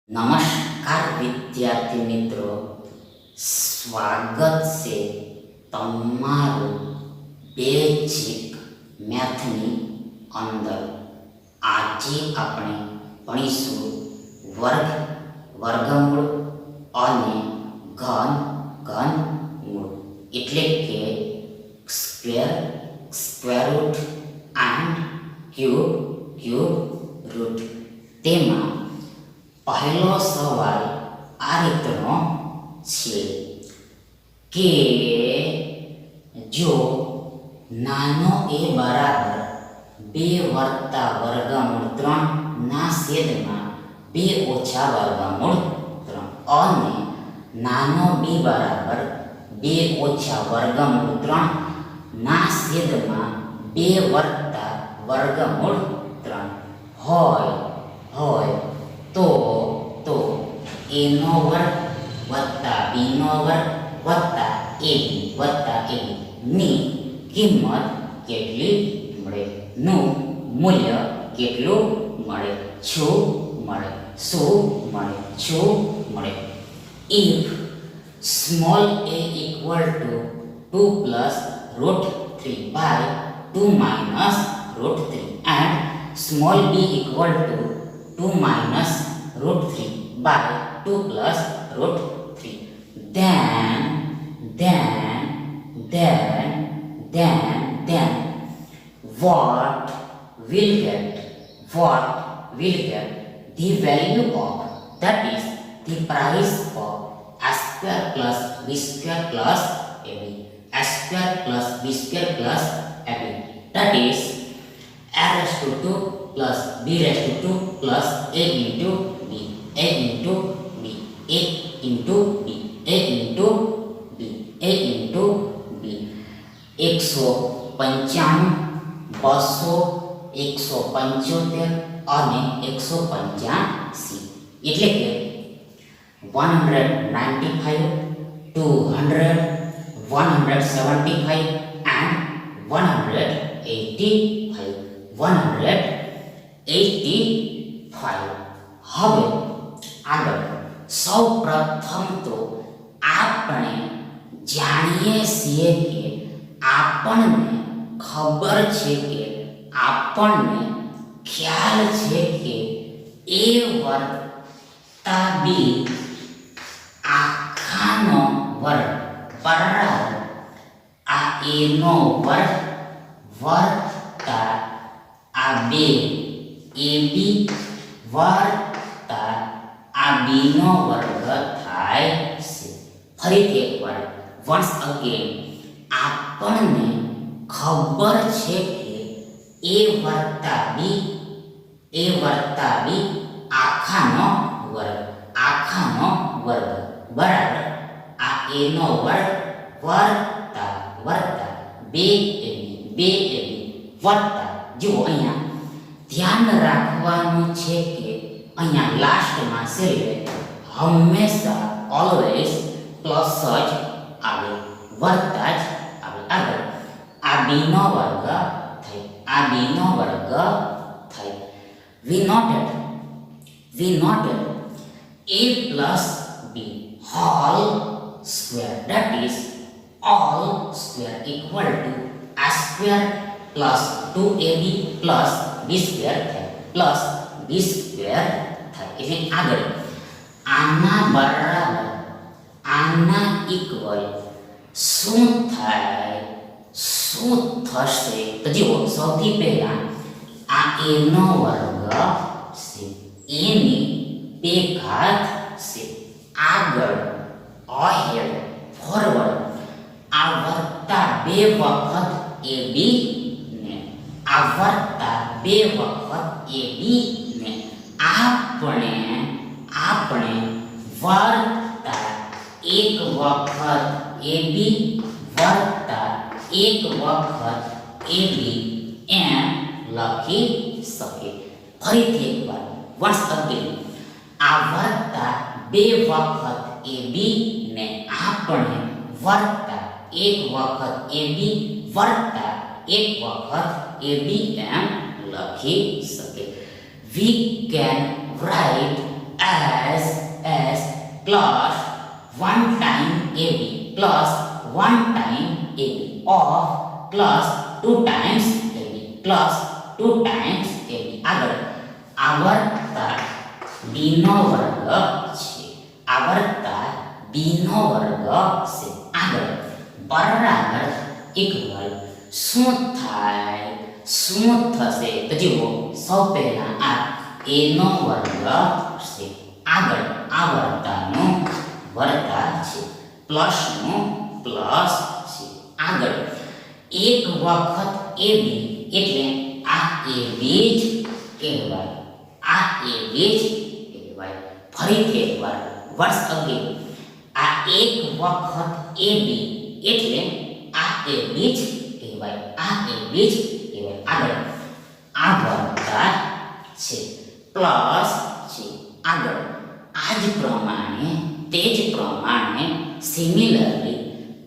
नमस्कार विद्यार्थी मित्रों, स्वागत से तमारू बेसिक मैथनी अंदर आज આપણે ભણીશું વર્ગ, વર્ગમૂળ અને ઘનમૂળ એટલે કે square, square root and cube root. તેમાં પહેલો સવાલ આ રીતનો છે કે જો નાનો a બરાબર 2 વત્તા વર્ગમૂળ 3 ના છેદમાં 2 ઓછા વર્ગમૂળ 3 અને નાનો b બરાબર 2 ઓછા વર્ગમૂળ 3 ના છેદમાં 2 વત્તા વર્ગમૂળ 3 હોય તો a નો વર્ગ વત્તા b નો વર્ગ વત્તા ab ની કિંમત કેટલી મળે, નું મૂલ્ય કેટલું મળે, શું મળે. If small a equal to 2 plus root 3 by 2 minus root 3 and small b equal to 2 minus root 3 by 2 plus root 3, then what will get the value of, that is the price of a square plus b square plus ab, a square plus b square plus ab, that is a raised to 2 plus b raised to 2 plus a into b, a into b, a into b, a into b, a into b. 195, 200, 175 અને 185 એટલે કે 195, 200, 175 and 185. હવે આગળ સૌ પ્રથમ તો આપણે જાણીએ છીએ કે આપણને ખબર છે કે આપણને ખ્યાલ છે કે a વર્ગ વત્તા b આખાનો વર્ગ બરાબર આ a નો વર્ગ વત્તા આ 2 ab વત્તા આ b નો વર્ગ થાય છે. ફરીથી એકવાર once again આપણને ખબર છે કે a વત્તા b આખાનો વર્ગ બરાબર આ a નો વર્ગ વત્તા 2ab વત્તા, જુઓ અહીંયા ધ્યાન રાખવાનું છે કે અહીંયા લાસ્ટમાં છેલ્લે હંમેશા ઓલવેઝ પ્લસ જ આવે, વત્તા જ આવે. આગળ આ b નો વર્ગ થાય. we noted a plus b whole square, that is all square equal to a square plus 2ab plus b square થાય, plus b square થાય. એટલે આગળ આના બરાબર આના ઇક્વલ શું થશે તો જુઓ સૌથી પહેલા આ a નો વર્ગ છે, a ની 2 ઘાત છે. આગળ અહેડ ફોરવર્ડ આ વત્તા 2 વખત ab ને આ વત્તા 2 વખત ab ને આપણે વત્તા 1 વખત ab વત્તા 1 વખત ab એમ લખી શકે. ફરીથી એકવાર once again આ વત્તા 2 વખત ab ને આપણે વત્તા 1 વખત ab વત્તા 1 વખત ab એમ લખી શકે. We can write as plus 1 time AB plus 1 time AB of plus 2 times AB plus 2 times AB. આગળ આવર્તા b નો વર્ગ છે, આવર્તા b નો વર્ગ છે. આગળ બરાબર ઇક્વલ શું થાય, શું થશે? તો જુઓ, સૌ પહેલા આ a નો વર્ગ છે, આગળ આવર્તાનો વર્તા છે, પ્લસ નો પ્લસ છે. આગળ એક વખત ab એટલે આ ab જ કહેવાય, આ ab જ કહેવાય. ફરીથી એકવાર વર્ષ અગેન, આ એક વખત ab એટલે આ ab જ કહેવાય, આ ab જ કહેવાય. આગળ આ વર્તા છે, પ્લસ છે. આગળ આ જ પ્રમાણે, તે જ પ્રમાણે સિમિલરલી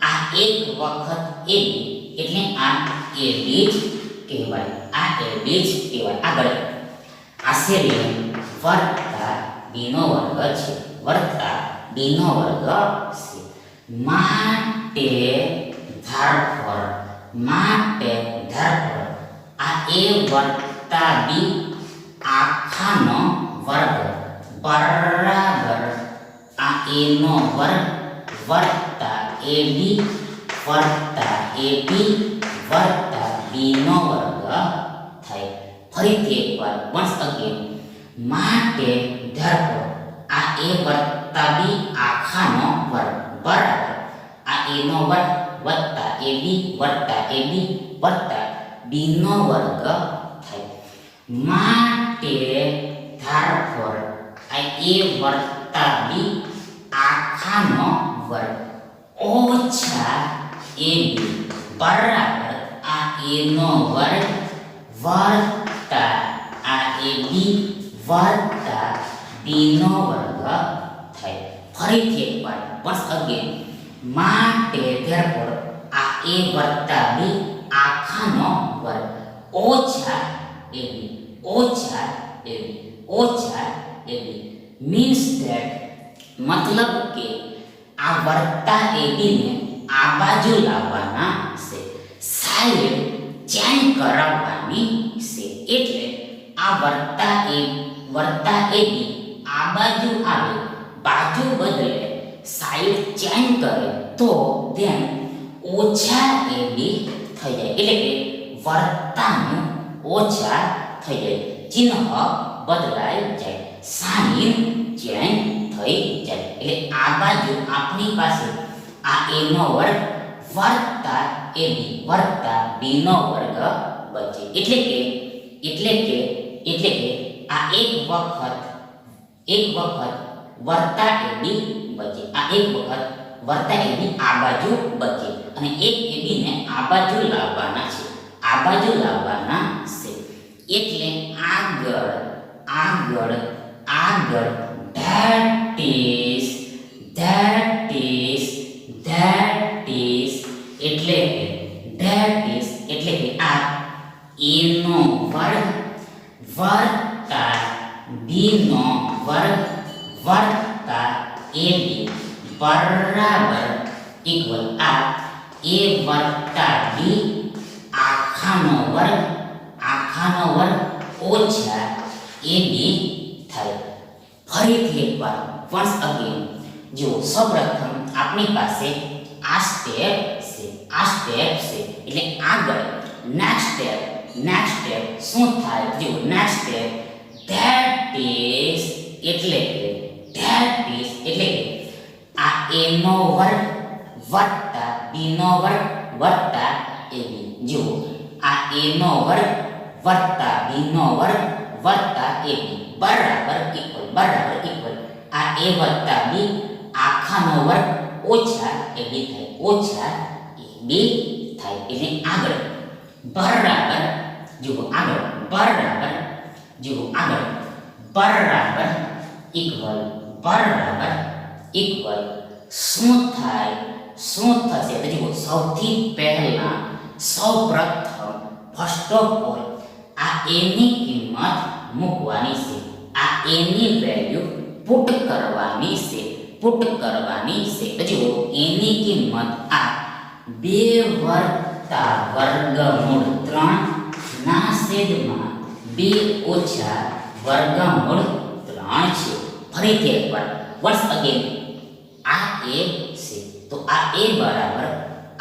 આ એક વખત ab એટલે આ ab જ કહેવાય, આ ab જ કહેવાય. આગળ આ સેરિયન વર્તા b નો વર્ગ છે, વર્તા b નો વર્ગ છે. માટે ધરફર, માટે ધરફર આ a વર્તા b આખાનો વર્ગ બરાબર આ a નો વર્ગ વર્તા ab વર્તા ab વર્તા b નો વર્ગ થાય. ફરીથી એકવાર once again, માટે ધરફર આ a વર્તા b આખાનો વર્ગ બરાબર આ a નો વર્ગ વત્તા ab વત્તા ab વત્તા b નો વર્ગ થાય. માટે ધરફર આ a વર્તા b આખાનો વર્ગ ઓછા ab બરાબર આ a નો વર્ગ વર્તા આ ab વર્તા b નો વર્ગ થાય. ફરીથી એકવાર once again, માટે therefore આ a વર્તા b આખાનો વર્ગ ઓછા ab ઓછા ab ઓછા ab means that મતલબ કે આ વર્તા ab ને આ બાજુ લાવવાના છે, સાઈડ ચેન્જ કરાવવાની છે. એટલે આ વર્તા ab આ બાજુ આવે, બાજુ બદલે સાઈડ ચેન્જ કરે તો then ઓછા ab થઈ જાય, એટલે કે વર્તાનું ઓછા થઈ જાય, ચિહ્ન બદલાઈ જાય, સાઈન ચેન્જ થઈ જાય. એટલે આ બાજુ આપણી પાસે આ a નો વર્ગ વર્તા ab વર્તા b નો વર્ગ બચે. એટલે કે આ એક વખત વર્તા ab બચે, આ એક વખત વર્તા ab આ બાજુ બચે અને એક ab ને આ બાજુ લાવવાના છે, આ બાજુ લાવવાના છે. એટલે આગળ that is એટલે કે આ a નો વર્ગ વર્તા b નો વર્ગ વર્તા ab બરાબર ઇક્વલ આ a વર્તા b આખાનો વર્ગ ઓછા ab થાય. ફરીથી એકવાર once again, જો સૌપ્રથમ આપણી પાસે આ સ્ટેપ છે, એટલે આગળ નેક્સ્ટ સ્ટેપ શું થાય? જો નેક્સ્ટ સ્ટેપ that is એટલે કે આ a નો વર્ગ વત્તા b નો વર્ગ વત્તા ab. જો આ a નો વર્ગ વત્તા b નો વર્ગ વત્તા ab બરાબર ઇક્વલ આ a વત્તા b આખાનો વર્ગ ઓછા ab થાય, ઓછા ab થાય. એટલે આગળ બરાબર ઇક્વલ શું થશે? તો જુઓ, સૌથી પહેલા સૌપ્રથમ ફર્સ્ટ ઓફ ઓલ આ a ની કિંમત મૂકવાની છે, આ a ની વેલ્યુ પુટ કરવાની છે. પુટ કરવાની છે. તો જુઓ એની કિંમત આ 2 વત્તા વર્ગમૂળ 3 ના છેદમાં 2 ઓછા વર્ગમૂળ 3 છે. ફરીથી એકવાર વન્સ અગેન આ a છે તો આ a બરાબર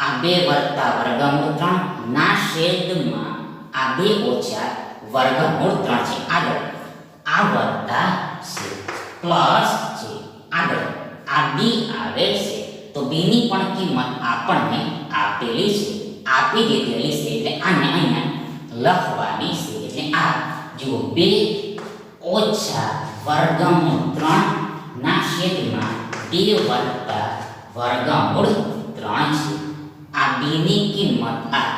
આ 2 વત્તા વર્ગમૂળ 3 ના છેદમાં આ 2 ઓછા વર્ગમૂળ 3 છે. આગળ આ વત્તા છે પ્લસ છે. આગળ આ b આવે છે તો b ની પણ કિંમત આપણને આપેલી છે, આપી દીધેલી છે એટલે આને અહીંયા લખવાની છે. એટલે આ જુઓ 2 ઓછા વર્ગમૂળ 3 ના છેદમાં 2 વત્તા વર્ગમૂળ 3 છે. આ b ની કિંમત આ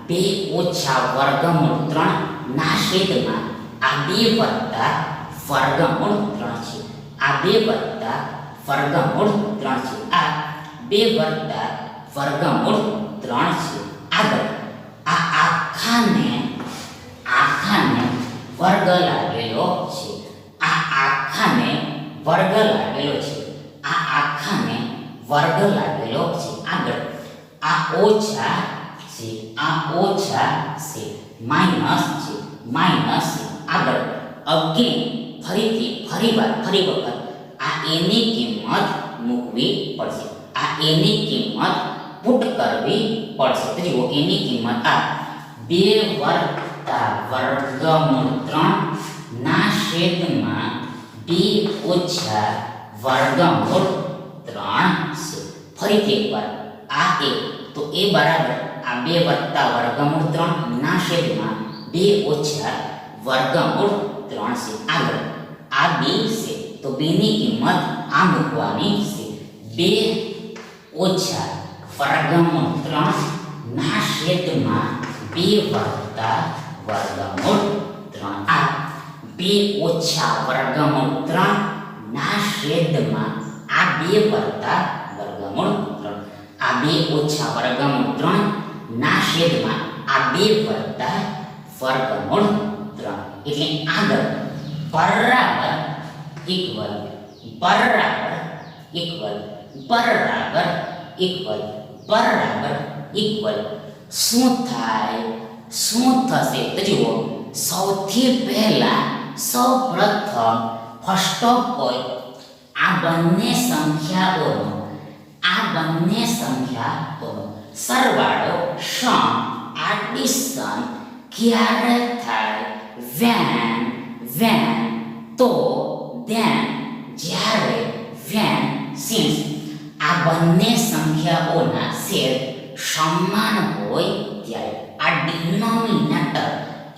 2 ઓછા વર્ગમૂળ 3 ના છેદમાં આ 2 વત્તા વર્ગમૂળ 3 છે. આ 2 વત્તા વર્ગમૂળ 3 છે. આ 2 વત્તા વર્ગમૂળ 3 છે. આગળ આ આખાને વર્ગ લાગેલો છે. આ આખાને વર્ગ લાગેલો છે. આ આખાને વર્ગ લાગેલો છે. આગળ આ ઓછા છે, આ ઓછા છે, માઈનસ છે, માઈનસ છે. આગળ અગેન ફરી વખત આ a ની કિંમત મૂકવી પડશે. આ a ની કિંમત પુટ કરવી પડશે. તો જુઓ a ની કિંમત આ 2 વત્તા વર્ગમૂળ 3 ના છેદમાં 2 ઓછા વર્ગમૂળ 3 છે. ફરીથી એકવાર આ a તો a બરાબર આ 2 વત્તા વર્ગમૂળ 3 ના છેદમાં 2 ઓછા વર્ગમૂળ 3 છે. આગળ આ b છે તો b ની કિંમત આ મૂકવાની છે 2 ઓછા વર્ગમૂળ 3 ના છેદમાં 2 વત્તા વર્ગમૂળ 3. આ 2 ઓછા વર્ગમૂળ 3 ના છેદમાં આ 2 વત્તા વર્ગમૂળ 3. આ 2 ઓછા વર્ગમૂળ 3 ના છેદમાં આ 2 વત્તા વર્ગમૂળ 3. એટલે આગળ બરાબર ઇક્વલ બરાબર ઇક્વલ બરાબર ઇક્વલ બરાબર ઇક્વલ શું થાય, શું થશે? તો જુઓ સૌથી પહેલા સૌપ્રથમ ફર્સ્ટ ઓફ ઓલ આ બંને સંખ્યાઓનો સરવાળો સમ એડિશન ક્યારે થાય? when તો then જ્યારે when since આ બંને સંખ્યાઓના છેદ સમાન હોય ત્યારે, આ ડિનોમિનેટર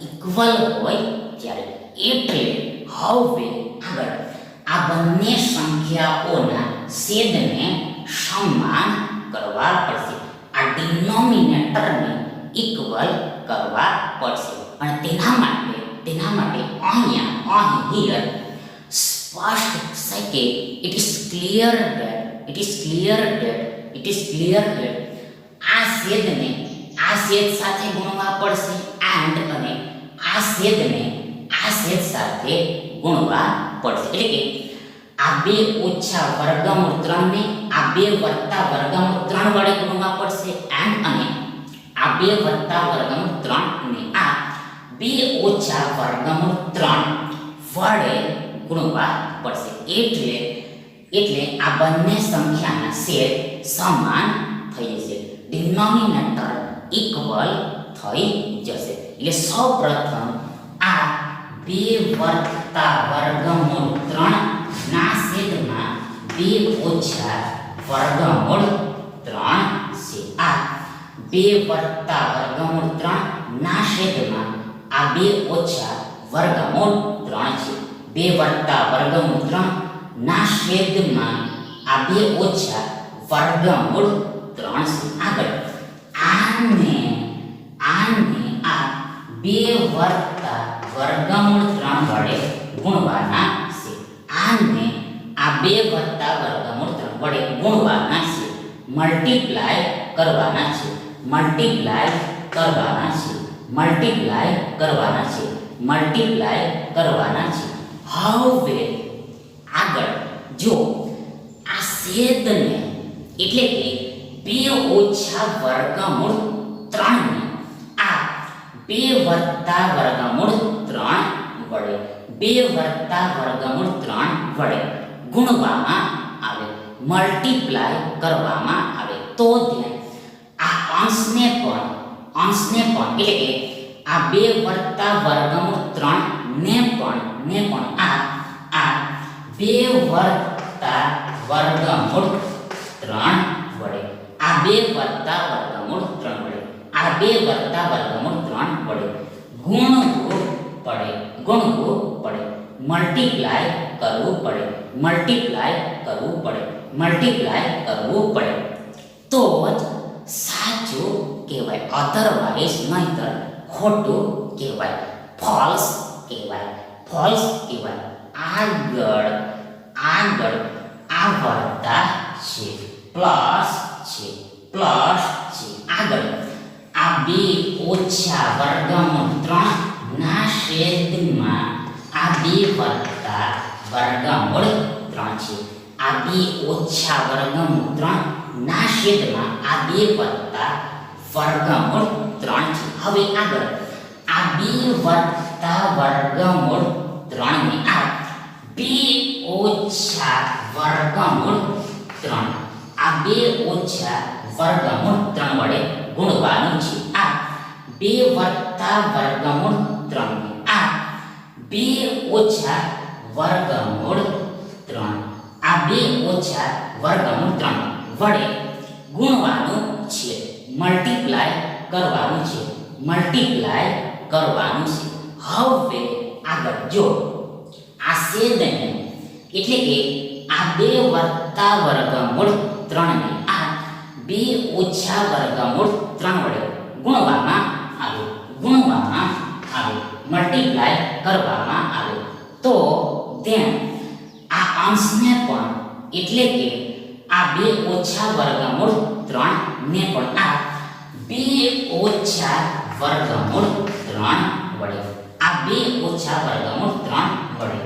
ઇક્વલ હોય ત્યારે. એટલે હવે આગળ આ બંને સંખ્યાઓના છેદને સમાન કરવા પડશે. આ ડિનોમિનેટરને ઇક્વલ કરવા પડશે અને તેના માટે અહીંયા હિયર સ્પષ્ટ છે કે it is clear that આ છેદને આ છેદ સાથે ગુણવા પડશે and અને આ છેદને આ છેદ સાથે ગુણવા પડશે. એટલે કે આ 2 ઓછા વર્ગમૂળ 3 ને આ 2 વત્તા વર્ગમૂળ 3 વડે ગુણવા પડશે and અને આ 2 વત્તા વર્ગમૂળ 3 ને આ 2 ઓછા વર્ગમૂળ 3 વડે ગુણવા પડશે. એટલે આ બંને સંખ્યાના છેદ સમાન થઈ જશે, ડિનોમિનેટર ઇક્વલ થઈ જશે. એટલે સૌપ્રથમ આ 2 વત્તા વર્ગમૂળ 3 ના છેદમાં 2 ઓછા વર્ગમૂળ 3 છે. આ 2 વત્તા વર્ગમૂળ 3 ના છેદમાં આ 2 ઓછા વર્ગમૂળ 3 છે. 2 વત્તા વર્ગમૂળ 3 ના છેદમાં આ 2 ઓછા વર્ગમૂળ 3 છે. આગળ આને આ 2 વત્તા વર્ગમૂળ 3 વડે ગુણવાના છે. આને આ 2 વત્તા વર્ગમૂળ 3 વડે ગુણવાના છે, મલ્ટીપ્લાય કરવાના છે. હવે આગળ જો આ છેદને એટલે કે 2 ઓછા વર્ગમૂળ 3 ને આ 2 વત્તા વર્ગમૂળ 3 વડે 2 વત્તા વર્ગમૂળ 3 વડે ગુણવામાં આવે, મલ્ટીપ્લાય કરવામાં આવે તો ધ્યાન આ અંશને પણ એટલે કે આ 2 વત્તા વર્ગમૂળ 3 ને પણ આ 2 વત્તા વર્ગમૂળ 3 વડે આ 2 વત્તા વર્ગમૂળ 3 વડે આ 2 વત્તા વર્ગમૂળ 3 વડે ગુણવું પડે મલ્ટીપ્લાય કરવું પડે તો જ સાચું કહેવાય, અધરવાઇઝ નહીતર ખોટું કહેવાય, ફોલ્સ કહેવાય. આગળ આ વત્તા છે, પ્લસ છે. આગળ આ 2 ઓછા વર્ગમૂળ 3 ના છેદમાં આ 2 વત્તા વર્ગમૂળ 3 છે. આ 2 ઓછા વર્ગમૂળ 3 ના છેદમાં આ 2 વત્તા વર્ગમૂળ 3 છે. હવે આગળ આ 2 વત્તા વર્ગમૂળ 3 ને આ 2 ઓછા વર્ગમૂળ 3 આ 2 ઓછા વર્ગમૂળ 3 વડે ગુણવાનું છે. આ 2 વત્તા વર્ગમૂળ 3 ને આ 2 ઓછા વર્ગમૂળ 3 આ 2 ઓછા વર્ગમૂળ 3 વડે ગુણવાનું છે, મલ્ટીપ્લાય કરવાનું છે. હવે આગળ જો આ છેદને એટલે કે આ 2 વત્તા વર્ગમૂળ 3 ને આ 2 ઓછા વર્ગમૂળ 3 વડે ગુણવામાં આવે, મલ્ટીપ્લાય કરવામાં આવે તો તેમ આ અંશને પણ એટલે કે આ 2 ઓછા વર્ગમૂળ 3 ને પણ આ 2 ઓછા વર્ગમૂળ 3 વડે આ 2 ઓછા વર્ગમૂળ 3 વડે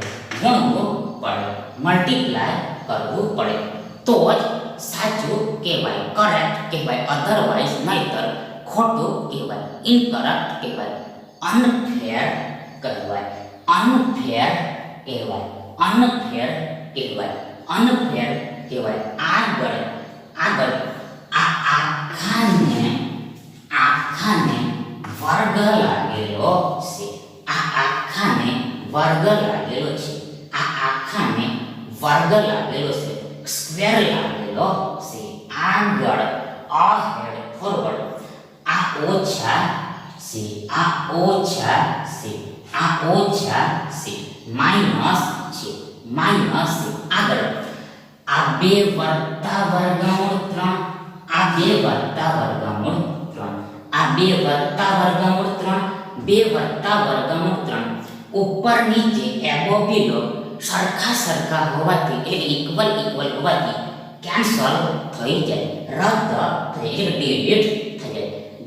ગુણવું પડે, મલ્ટીપ્લાય કરવું પડે તો જ સાચું કહેવાય, કરેક્ટ કહેવાય, અધરવાઇઝ નહીતર ખોટું કહેવાય, ઇનકરેક્ટ કહેવાય, અનફેર કહેવાય. આગળ આ આખાને વર્ગ લાગેલો છે. આ આખાને વર્ગ લાગેલો છે, સ્ક્વેર લાગેલો છે. આગળ અહેડ ફોરવર્ડ આ ઓછા છે, માઇનસ છે. આગળ આ 2 વત્તા વર્ગમૂળ 3 આ 2 વત્તા વર્ગમૂળ 3 ઉપર નીચે એબો બિલો સરખા હોવાથી એટલે ઇક્વલ હોવાથી કેન્સલ થઈ જાય, રદ થઈ જાય,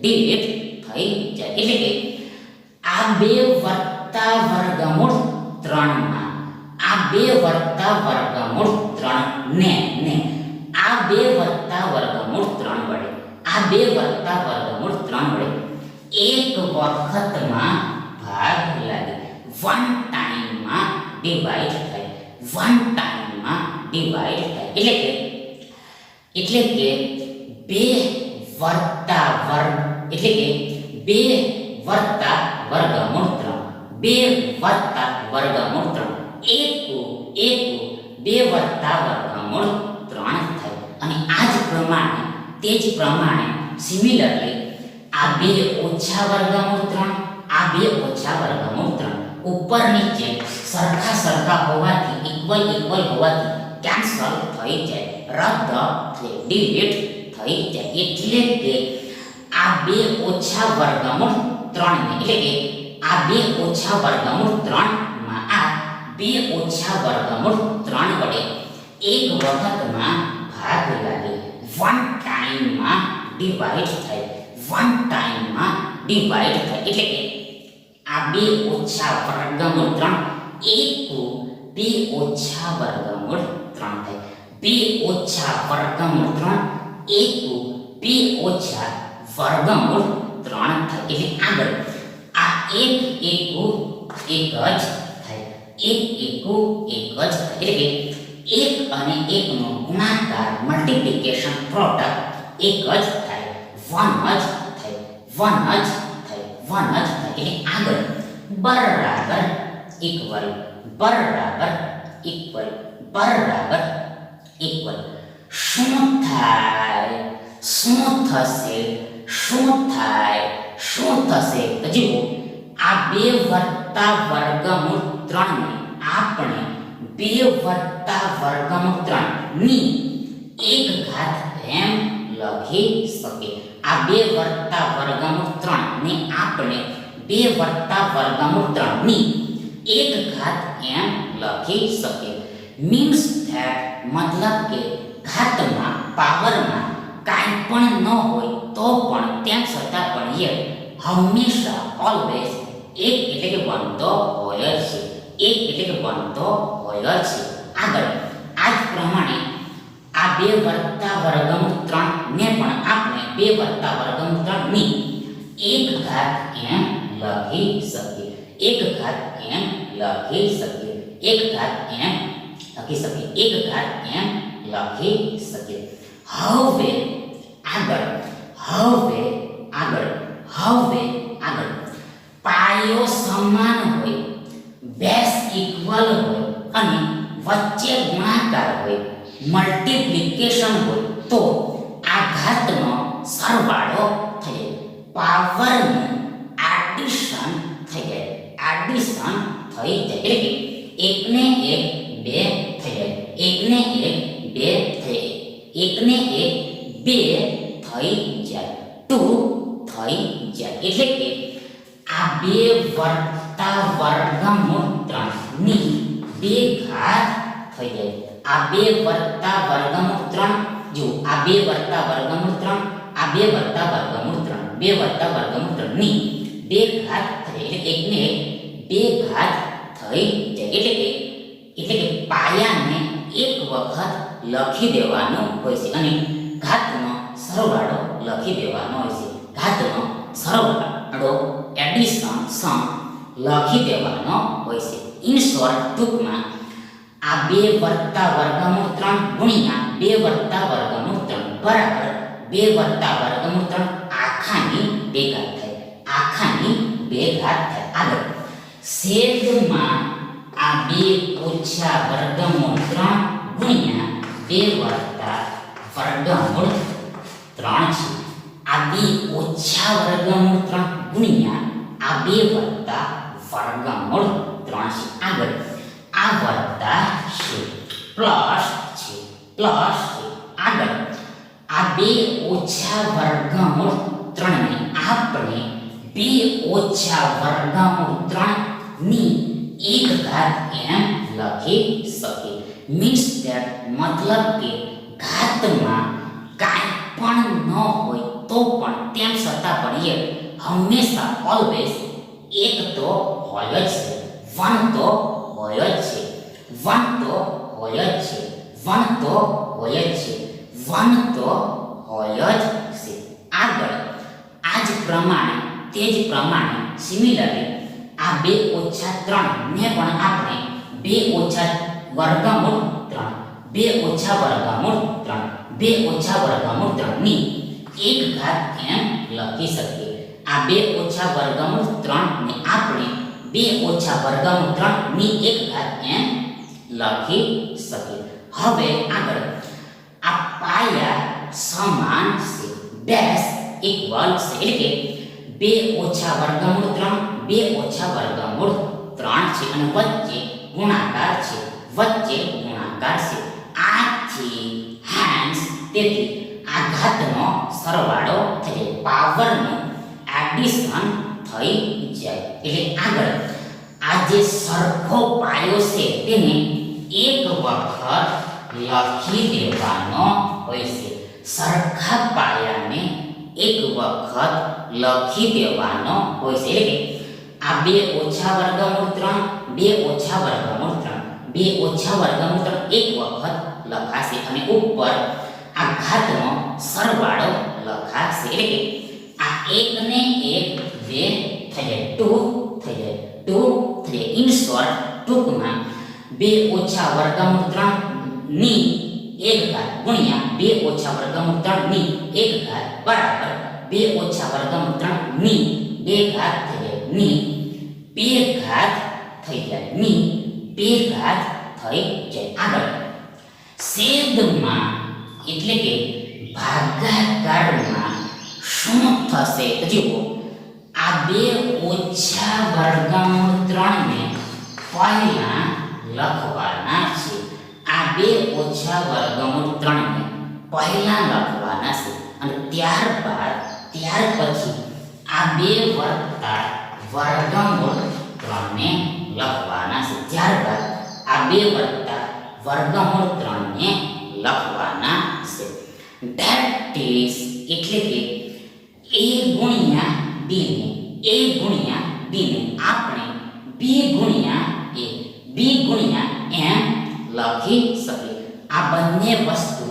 ડિલીટ થઈ જાય. એટલે કે આ 2 વત્તા વર્ગમૂળ 3 માં આ 2 વત્તા વર્ગમૂળ 3 ને આ 2 વત્તા વર્ગમૂળ 3 વડે આ 2 વત્તા વર્ગમૂળ 3 વડે એક વખતમાં ભાગ લાગે, વન ટાઈમમાં ડિવાઈડ થાય. એટલે કે 2 વત્તા વર્ગમૂળ 3 એકું 2 વત્તા વર્ગમૂળ 3 થાય. અને તે જ પ્રમાણે સિમિલરલી આ 2 ઓછા વર્ગમૂળ 3 આ 2 ઓછા વર્ગમૂળ 3 ઉપર નીચે સરખા હોવાથી ઇક્વલ હોવાથી કેન્સલ થઈ જાય, રદ થઈ, ડિલીટ થઈ જાય. એટલે કે આ 2 ઓછા વર્ગમૂળ 3 ને એટલે કે આ 2 ઓછા વર્ગમૂળ 3 માં આ 2 ઓછા વર્ગમૂળ 3 વડે એક વખતમાં ભાગ લાગે, વન ટાઈમમાં ડિવાઈડ થાય. એટલે કે આ 2 ઓછા વર્ગમૂળ 3 એકું 2 ઓછા વર્ગમૂળ 3 થાય. 2 ઓછા વર્ગમૂળ 3 એકુ 2 ઓછા વર્ગમૂળ 3 થાય. એટલે આગળ આ એક એકુ એક જ થાય. એક એકુ એક જ થાય. એટલે કે એક અને એકનો ગુણાકાર મલ્ટીપ્લિકેશન પ્રોડક્ટ એક જ થાય. 1 જ થાય. 1 જ થાય. 1 જ થાય. એટલે આગળ બરાબર ઇક્વલ બરાબર ઇક્વલ બરાબર ઇક્વલ શું થાય? શું થશે? શું થાય? શું થશે? તો જુઓ આ 2 વત્તા વર્ગમૂળ 3 ને આપણે 2 વત્તા વર્ગમૂળ 3 ની 1 ઘાત એમ લખી શકીએ. આ 2 વત્તા વર્ગમૂળ 3 ને આપણે 2 વત્તા વર્ગમૂળ 3 ની 1 ઘાત એમ લખી શકીએ. મીન્સ ધેટ મતલબ કે ઘાતમાં પાવરમાં કાંઈ પણ ન હોય તો પણ તેમ છતાં પણ એ હંમેશા ઓલવેઝ એક એટલે કે 1 તો હોય જ છે. એક એટલે કે 1 તો હોય જ છે. આગળ આ જ પ્રમાણે આ 2 વત્તા વર્ગમૂળ 3 ને પણ આપણે 2 વત્તા વર્ગમૂળ 3 ની 1 ઘાત એમ લખી શકીએ. 1 ઘાત એમ લખી શકીએ. 1 ઘાત એમ લખી શકીએ. 1 ઘાત એમ લખી શકીએ. હવે આગળ હવે આગળ હવે આગળ પાયો સમાન હોય, બેઝ ઇક્વલ હોય અને વચ્ચે ગુણાકાર હોય, મલ્ટીપ્લિકેશન હોય તો આ ઘાતનો સરવાળો થઈ જાય. પાવરનું એડિશન થઈ જાય. એડિશન થઈ જાય. એટલે કે 1 ને 1 2 થઈ જાય. 1 ને 1 2 થઈ જાય. 1 ને 1 2 થઈ જાય. 2 થઈ જાય. એટલે કે આ 2 વત્તા વર્ગમૂળ 3 ની 2 ઘાત થઈ જાય. આ 2 વત્તા વર્ગમૂળ 3 જો આ 2 વત્તા વર્ગમૂળ 3 આ 2 વત્તા વર્ગમૂળ 3 2 વત્તા વર્ગમૂળ 3 ની 2 ઘાત થઈ એટલે 1 ને 2 ઘાત થઈ જાય. એટલે કે પાયાને એક વખત લખી દેવાનો હોય છે અને ઘાતનો સરવાળો લખી દેવાનો હોય છે. ઘાતનો સરવાળો એડિશન સમ લખી દેવાનો હોય છે. ઇન શોર્ટ ટૂંકમાં આ 2 વત્તા વર્ગમૂળ 3 ગુણ્યા 2 વત્તા વર્ગમૂળ 3 બરાબર 2 વત્તા વર્ગમૂળ 3 આખાની 2 ઘાત થાય. આખાની 2 ઘાત થાય. આગળ છેદમાં આ 2 ઓછા વર્ગમૂળ 3 ગુણ્યા 2 વત્તા વર્ગમૂળ 3 છે. આ 2 ઓછા વર્ગમૂળ 3 ગુણ્યા આ 2 વત્તા વર્ગમૂળ 3 છે. આગળ આ વત્તા છે પ્લસ છે પ્લસ છે. આગળ આ 2 ઓછા વર્ગમૂળ 3 ને આપણે 2 ઓછા વર્ગમૂળ 3 ની 1 ઘાત એમ લખી શકીએ. મીન્સ ધેટ મતલબ કે ઘાતમાં કાંઈ પણ ન હોય તો પણ તેમ છતાં પણ એ હંમેશા ઓલવેઝ એક તો હોય જ છે. 1 તો હોય જ છે. 1 તો હોય જ છે. 1 તો હોય જ છે. 1 તો હોય જ છે. આગળ આ જ પ્રમાણે તે જ પ્રમાણે સિમિલરલી આ 2 ઓછા 3 ને પણ આપણે 2 ઓછા વર્ગમૂળ 3 2 ઓછા વર્ગમૂળ 3 2 ઓછા વર્ગમૂળ 3 ની 1 ઘાત એમ લખી શકીએ. આ 2 ઓછા વર્ગમૂળ 3 ને આપણે 2 ઓછા વર્ગમૂળ 3 ની 1 ઘાત એમ લખી શકીએ. હવે આગળ આ પાયા સમાન છે, બેઝ ઇક્વલ છે. એટલે કે 2 ઓછા વર્ગમૂળ 3 2 ઓછા વર્ગમૂળ 3 છે અને વચ્ચે ગુણાકાર છે. વચ્ચે ગુણાકાર છે. આથી હેન્સ તેથી આ ઘાતનો સરવાળો થઈ જાય. પાવરનું એડિશન થઈ જાય. એટલે આગળ આ જે સરખો પાયો છે તેને એક વખત લખી દેવાનો હોય છે. સરખા પાયાને એક વખત લખી દેવાનો હોય છે. એટલે કે આ 2 ઓછા વર્ગમૂળ 3 2 ઓછા વર્ગમૂળ 3 2 ઓછા વર્ગમૂળ 3 એક વખત લખાશે અને ઉપર આ ઘાતનો સરવાળો લખાશે. એટલે કે આ 1 ને 1 2 થઈ જાય, 2 થઈ જાય, 2 થઈ જાય. ઇન શોર્ટ, ટૂંકમાં 2 ઓછા વર્ગમૂળ 3 ની 1 ઘાત ગુણ્યા 2 ઓછા વર્ગમૂળ 3 ની 1 ઘાત બરાબર 2 ઓછા વર્ગમૂળ 3 ની 2 ઘાત થઈ જાય, ની 2 ઘાત થઈ જાય, ની 2 ઘાત થઈ જાય. આગળ છેદમાં એટલે કે ભાગાકારમાં શું થશે તો જુઓ, આ 2 ઓછા વર્ગમૂળ 3 ને પહેલા લખવાના છે. આ 2 ઓછા વર્ગમૂળ 3 ને પહેલા લખવાના છે અને ત્યાર પછી આ 2 વત્તા વર્ગમૂળ 3 ને લખવાના છે. ત્યારબાદ આ 2 વત્તા વર્ગમૂળ 3 ને લખવાના છે. ધેટ ઇઝ એટલે કે a ગુણ્યા b ને આપણે b ગુણ્યા a b ગુણ્યા m લખી શકીએ. આ બંને વસ્તુ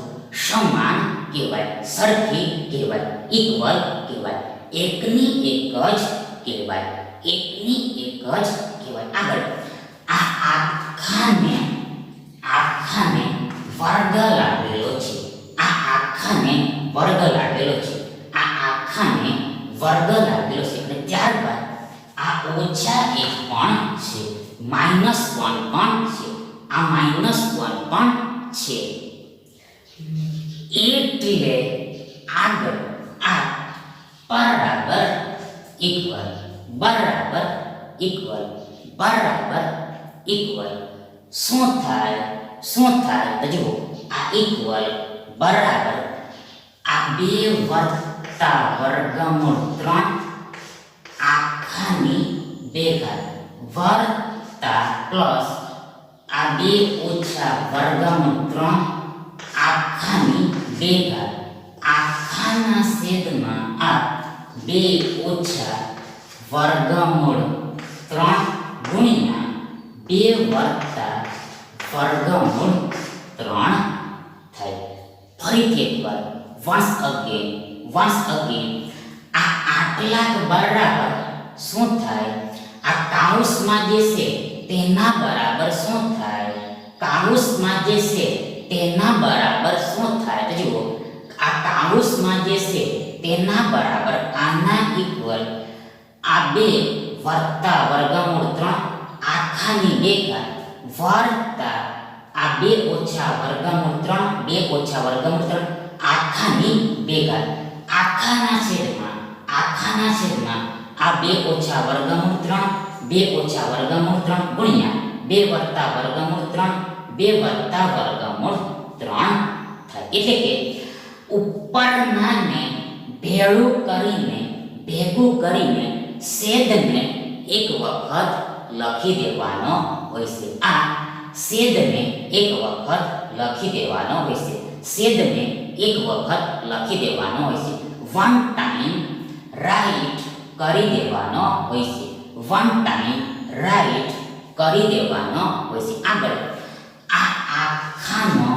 સમાન કહેવાય, સરખી કહેવાય, ઇક્વલ કહેવાય, એકની એક જ કહેવાય, એકની એક જ કહેવાય. આગળ આ આખાને વર્ગ લાગેલો છે, આ આખાને વર્ગ લાગેલો છે, આ આખાને વર્ગ લાગેલો છે. અને ત્યારબાદ આ ઓછા 1 પણ છે, માઇનસ 1 પણ છે, આ માઇનસ 1 પણ છે. એટલે આગળ આ બરાબર ઇક્વલ બરાબર ઇક્વલ બરાબર ઇક્વલ શું થાય તો જુઓ, આ ઇક્વલ બરાબર આ 2 વત્તા વર્ગમૂળ 3 આખાની 2 ઘાત વત્તા પ્લસ આ 2 ઓછા વર્ગમૂળ 3 આખાની 2 ઘાત આખાના છેદમાં આ 2 ઓછા વર્ગમૂળ 3 ગુણ્યા 2 વત્તા વર્ગમૂળ 3 થાય. ફરીથી એકવાર once again આ આટલા બરાબર શું થાય, આ કાઉન્સમાં જે છે તેના બરાબર શું થાય, કાઉન્સમાં જે છે તેના બરાબર શું થાય તો જુઓ, આ કાઉન્સમાં જે છે તેના બરાબર આના ઇક્વલ આ 2 વત્તા વર્ગમૂળ 3 આખાની 2 ઘાત વત્તા આ 2 ઓછા વર્ગમૂળ 3 2 ઓછા વર્ગમૂળ 3 આખાની 2 ઘાત આખાના છેદમાં આ 2 ઓછા વર્ગમૂળ 3 2 ઓછા વર્ગમૂળ 3 ગુણ્યા 2 વત્તા વર્ગમૂળ 3 2 વત્તા વર્ગમૂળ 3 થાય. એટલે કે ઉપરનાને ભેગું કરીને છેદને એક વખત લખી દેવાનો હોય છે. આ છેદને એક વખત લખી દેવાનો હોય છે, છેદને એક વખત લખી દેવાનો હોય છે. 1 ટાઈમ રાઈટ કરી દેવાનો હોય છે, 1 ટાઈમ રાઈટ કરી દેવાનો હોય છે. આગળ આ આખાનો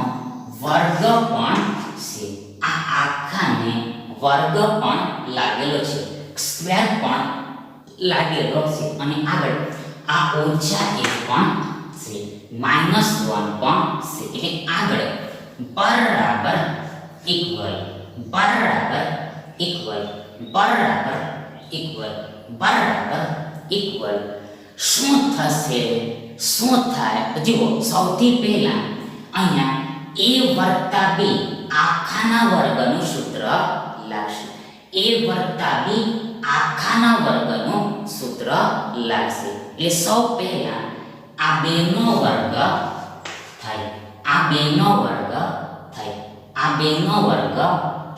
વર્ગ પણ છે, આ આખાને વર્ગ પણ લાગેલો છે, સ્ક્વેર પણ લાગેલો છે. અને આગળ આ ઓછા 1 પણ છે, માઇનસ 1 પણ છે. એટલે આગળ બરાબર ઇક્વલ બરાબર ઇક્વલ બરાબર ઇક્વલ બરાબર ઇક્વલ શું થશે, શું થાય જુઓ. સૌથી પહેલા અહીંયા a વત્તા b આખાના વર્ગનું સૂત્ર લાગશે, a વત્તા b આખાના વર્ગનું સૂત્ર લાગશે. એટલે સૌ પહેલા આ 2 નો વર્ગ થાય, આ 2 નો વર્ગ થાય, આ 2 નો વર્ગ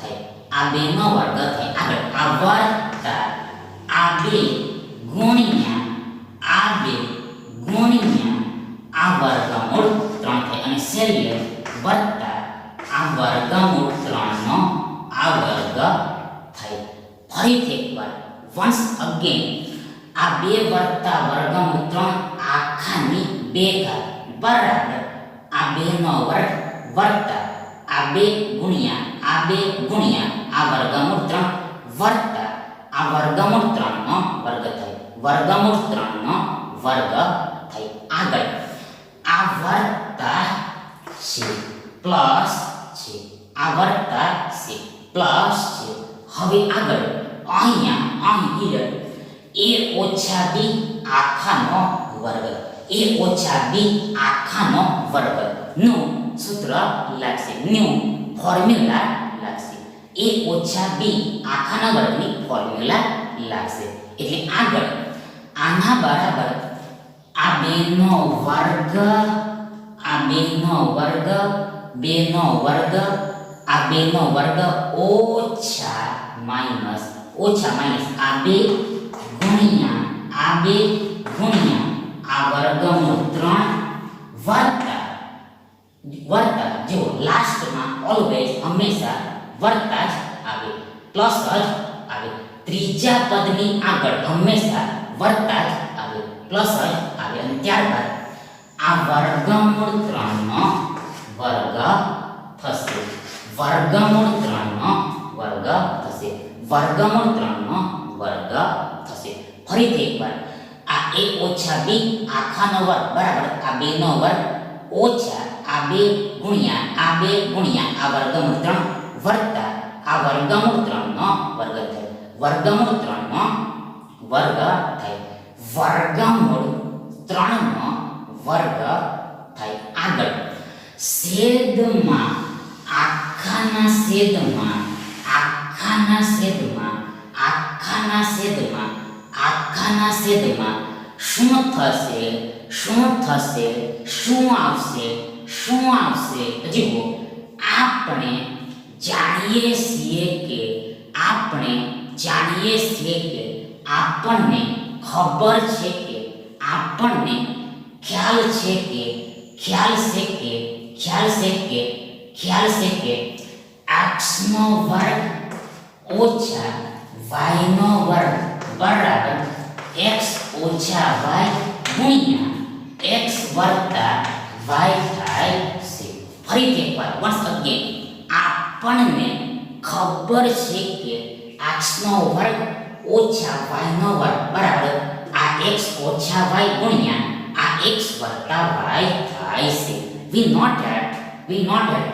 થાય, આ 2 નો વર્ગ થાય. આગળ આ વત્તા આ 2 ગુણ્યા આ 2 ગુણ્યા આ વર્ગમૂળ 3 થાય અને છેલ્લે વત્તા આ વર્ગમૂળ 3 નો આ વર્ગ થાય. ફરીથી એકવાર once again આ 2 વત્તા વર્ગમૂળ 3 આખાની 2 ઘાત બરાબર આ 2 નો વર્ગ વત્તા બે ગુણ્યા આ વર્ગમૂળ 3 વત્તા આ વર્ગમૂળ 3 નો વર્ગ થાય, વર્ગમૂળ 3 નો વર્ગ થાય. આગળ આ વત્તા છે પ્લસ છે, આ વત્તા છે પ્લસ છે. હવે આગળ અહીંયા a ઓછા b આખાનો વર્ગ, a ઓછા b આખાનો વર્ગ નું સૂત્ર લાગશે, નું ફોર્મ્યુલા લાગશે. a ઓછા b આખાના વર્ગની ફોર્મ્યુલા લાગશે. એટલે આગળ આના બરાબર આ 2 નો વર્ગ, આ 2 નો વર્ગ, 2 નો વર્ગ, આ 2 નો વર્ગ ઓછા માઈનસ આ 2 ગુણ્યા આ 2 ગુણ્યા આ વર્ગમૂળ 3 વત્તા જો લાસ્ટમાં ઓલવેઝ હંમેશા વત્તા જ આવે, પ્લસ જ આવે. ત્રીજા પદની આગળ હંમેશા વત્તા જ આવે, પ્લસ જ આવે. અને ત્યારબાદ આ વર્ગમૂળ 3 નો વર્ગ થશે, વર્ગમૂળ 3 નો વર્ગ થશે, વર્ગમૂળ 3 નો વર્ગ થશે. ફરીથી એકવાર આ a ઓછા b આખાનો વર્ગ બરાબર આ 2 નો વર્ગ ઓછા આ 2 ગુણ્યા આ વર્ગમૂળ 3 વત્તા આ વર્ગમૂળ 3 નો વર્ગ થાય, વર્ગમૂળ 3 નો વર્ગ થાય, વર્ગમૂળ 3 નો વર્ગ થાય. આગળ છેદમાં આખાના છેદમાં શું થશે, શું આવશે? તો જુઓ આપણે જાણીએ છીએ કે આપણને ખબર છે કે આપણને ખ્યાલ છે કે x નો વર્ગ ઓછા y નો વર્ગ બરાબર x ઓછા y ગુણ્યા x વત્તા y થાય છે. ફરીથી એકવાર once again આપણને ખબર છે કે x નો વર્ગ ઓછા y નો વર્ગ બરાબર આ x ઓછા y ગુણ્યા આ x વત્તા y થાય છે. we know that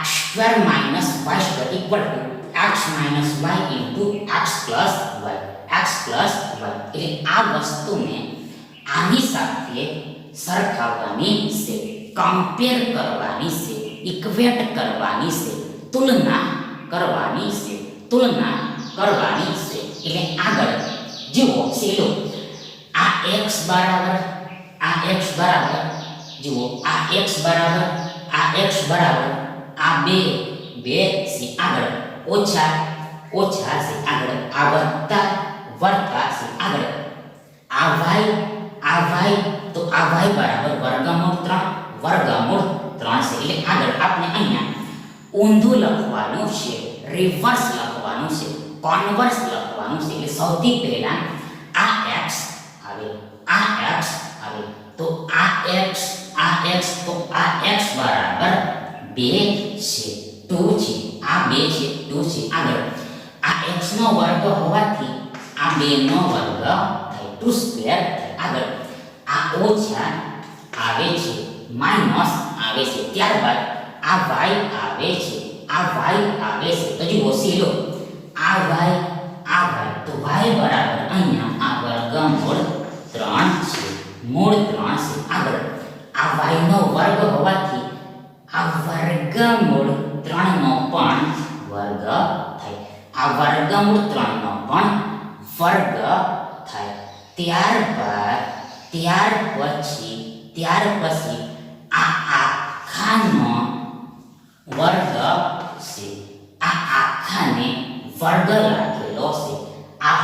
x square minus y square equal to x minus y into x plus y. એટલે આ વસ્તુને આની સાથે સરખાવવાની છે, કમ્પેર કરવાની છે, ઇક્વેટ કરવાની છે, તુલના કરવાની છે. એટલે આગળ જુઓ સેલો આ x બરાબર જુઓ આ x બરાબર આ બે છે, આગળ ઓછા છે, આગળ આ વત્તા છે, આગળ આ y તો આ y બરાબર વર્ગમૂળ 3 છે. એટલે આગળ આપણે અહીંયા ઊંધું લખવાનું છે, રિવર્સ લખવાનું છે, કન્વર્સ લખવાનું છે. એટલે સૌથી પહેલા આ x આવે તો આ x તો આ x બરાબર 2 છે, 2 છે, આ 2 છે, 2 છે. આગળ આ x નો વર્ગ હોવાથી આ 2 નો વર્ગ થાય, 2 સ્ક્વેર થાય. આગળ આ ઓછા આવે છે, માઈનસ આવે છે, ત્યારબાદ આ y આવે છે, તો જુઓ સીલો આ y તો y બરાબર અહીંયા આ વર્ગમૂળ 3 છે, મૂળ 3 છે. આગળ આ y નો વર્ગ હોવાથી આ વર્ગમૂળ 3 નો પણ વર્ગ થાય, આ વર્ગમૂળ 3 નો પણ વર્ગ થાય. ત્યાર પછી આ આખાનો વર્ગ છે, આ આખાને વર્ગ લાગેલો છે, આ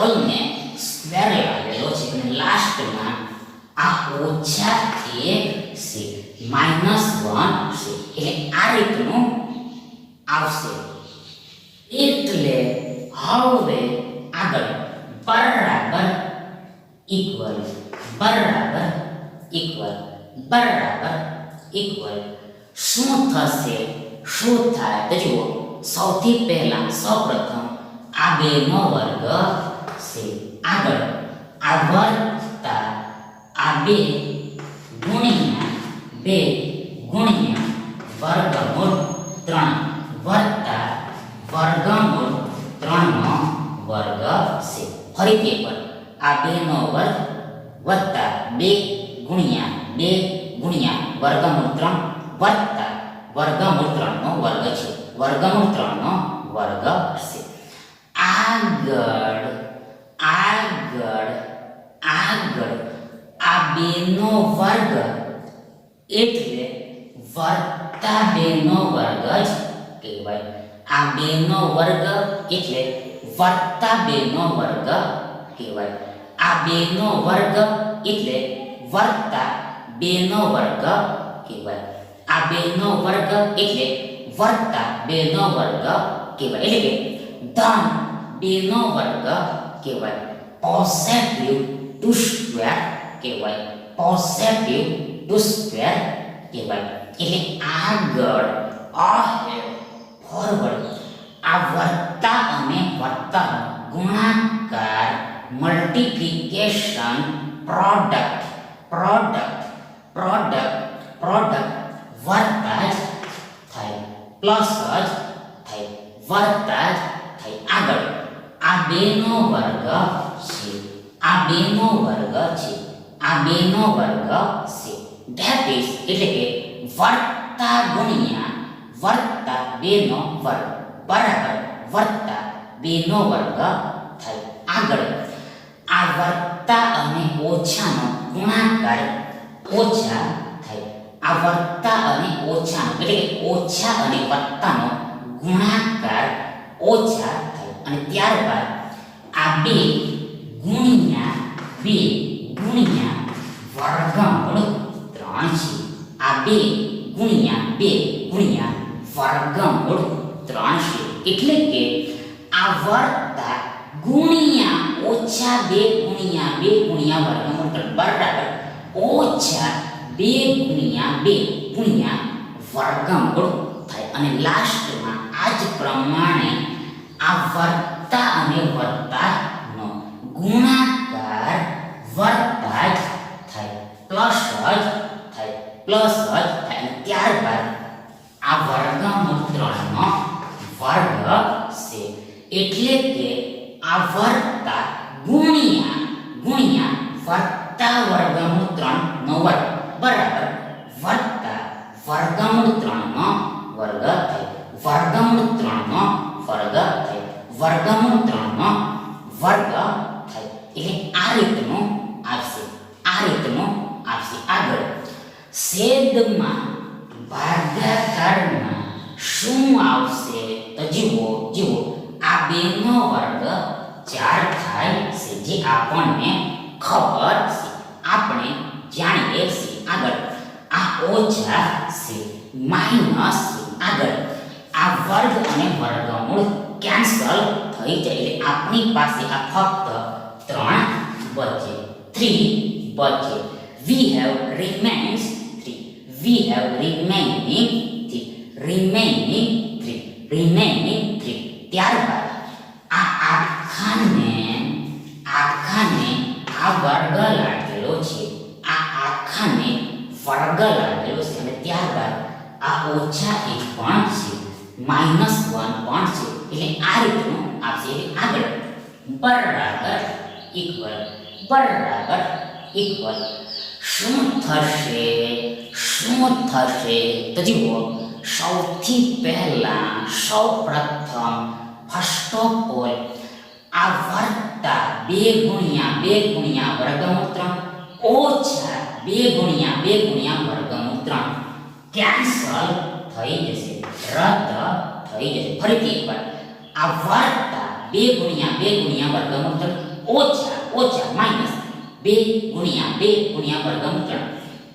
હોલને સ્ક્વેર લાગેલો છે. અને લાસ્ટમાં આ ઓછા 1 છે, -1 છે. એટલે આ રીતનું આવશે. એટલે હવે આગળ બરાબર ઇક્વલ શું થશે, શું થાય? તો જુઓ, સૌથી પહેલા સૌપ્રથમ આ બેનો વર્ગ છે. આગળ આ વત્તા આ 2 ગુણ્યા 2 ગુણ્યા વર્ગમૂળ 3 વત્તા વર્ગમૂળ 3 નો વર્ગ છે. ફરીથી પણ આ 2 નો વર્ગ વત્તા 2 ગુણ્યા વર્ગમૂળ 3 વત્તા વર્ગમૂળ 3 નો વર્ગ છે. વર્ગમૂળ 3 નો વર્ગ છે. આગળ આ 2 નો વર્ગ એટલે વત્તા 2 નો વર્ગ જ કહેવાય. આ 2 નો વર્ગ એટલે વત્તા 2 નો વર્ગ કહેવાય. આ 2 નો વર્ગ એટલે વત્તા 2 નો વર્ગ કહેવાય. આ 2 નો વર્ગ એટલે વત્તા 2 નો વર્ગ કહેવાય. એટલે કે ધન 2 નો વર્ગ કહેવાય. પોઝિટિવ 2 સ્ક્વેર કહેવાય. પોઝિટિવ 2 સ્ક્વેર કહેવાય. એટલે આગળ અહેડ ફોરવર્ડ આ વત્તા અને વત્તા ગુણાકાર મલ્ટીપ્લિકેશન પ્રોડક્ટ વત્તા જ થાય, પ્લસ જ થાય, વત્તા જ થાય. આગળ આ 2 નો વર્ગ છે. આ 2 નો વર્ગ છે. આ 2 નો વર્ગ છે. ધેટ ઇઝ એટલે કે વત્તા ગુણ્યા વત્તા 2 નો વર્ગ બરાબર વત્તા 2 નો વર્ગ થાય. આગળ આ વત્તા અને ઓછાનો ગુણાકાર ઓછા થાય. આ વત્તા અને ઓછાનો એટલે કે ઓછા અને વત્તાનો ગુણાકાર ઓછા થાય. અને ત્યારબાદ આ 2 ગુણ્યા વર્ગમૂળ 3 છે. આ 2 ગુણ્યા વર્ગમૂળ 3 છે. એટલે કે આ વત્તા ગુણ્યા ઓછા 2 ગુણ્યા વર્ગમૂળ 3 બરાબર ઓછા 2 ગુણ્યા વર્ગમૂળ થાય. અને લાસ્ટમાં આ જ પ્રમાણે આ વત્તા અને વત્તાનો ગુણાકાર વત્તા જ થાય, પ્લસ જ થાય. ત્યારબાદ આ વર્ગમૂળ 3 નો વર્ગ છે. એટલે કે આ વત્તા ગુણ્યા વત્તા વર્ગમૂળ 3 નો વર્ગ બરાબર વત્તા વર્ગમૂળ 3 નો વર્ગ થાય. વર્ગમૂળ 3 નો વર્ગ થાય. વર્ગમૂળ 3 નો વર્ગ થાય. એટલે આ રીતનું આવશે. આગળ છેદમાં ભાગાકારમાં શું આવશે? તો જુઓ આ 2 નો વર્ગ 4 થાય છે, જે આપણને ખબર છે, આપણે જાણીએ છીએ. આગળ આ ઓછા છે, માઈનસ છે. આગળ આ વર્ગ અને વર્ગમૂળ કેન્સલ થઈ જાય એટલે આપણી પાસે આ ફક્ત 3 બચે. we have remaining 3. ત્યારબાદ આ આખાને આ વર્ગ લાગેલો છે. આ આખાને વર્ગ લાગેલો છે. અને ત્યારબાદ આ ઓછા 1 પણ છે, માઈનસ 1 પણ છે. એટલે આ રીતનું આવશે. એટલે આગળ બરાબર ઇક્વલ શું થશે? તો જુઓ, સૌથી પહેલા સૌપ્રથમ ફર્સ્ટ ઓફ ઓલ આ વત્તા 2 ગુણ્યા વર્ગમૂળ 3 ઓછા 2 ગુણ્યા વર્ગમૂળ 3 કેન્સલ થઈ જશે, રદ થઈ જશે. ફરીથી એકવાર આ વત્તા 2 ગુણ્યા વર્ગમૂળ 3 ઓછા માઈનસ 2 ગુણ્યા વર્ગમૂળ 3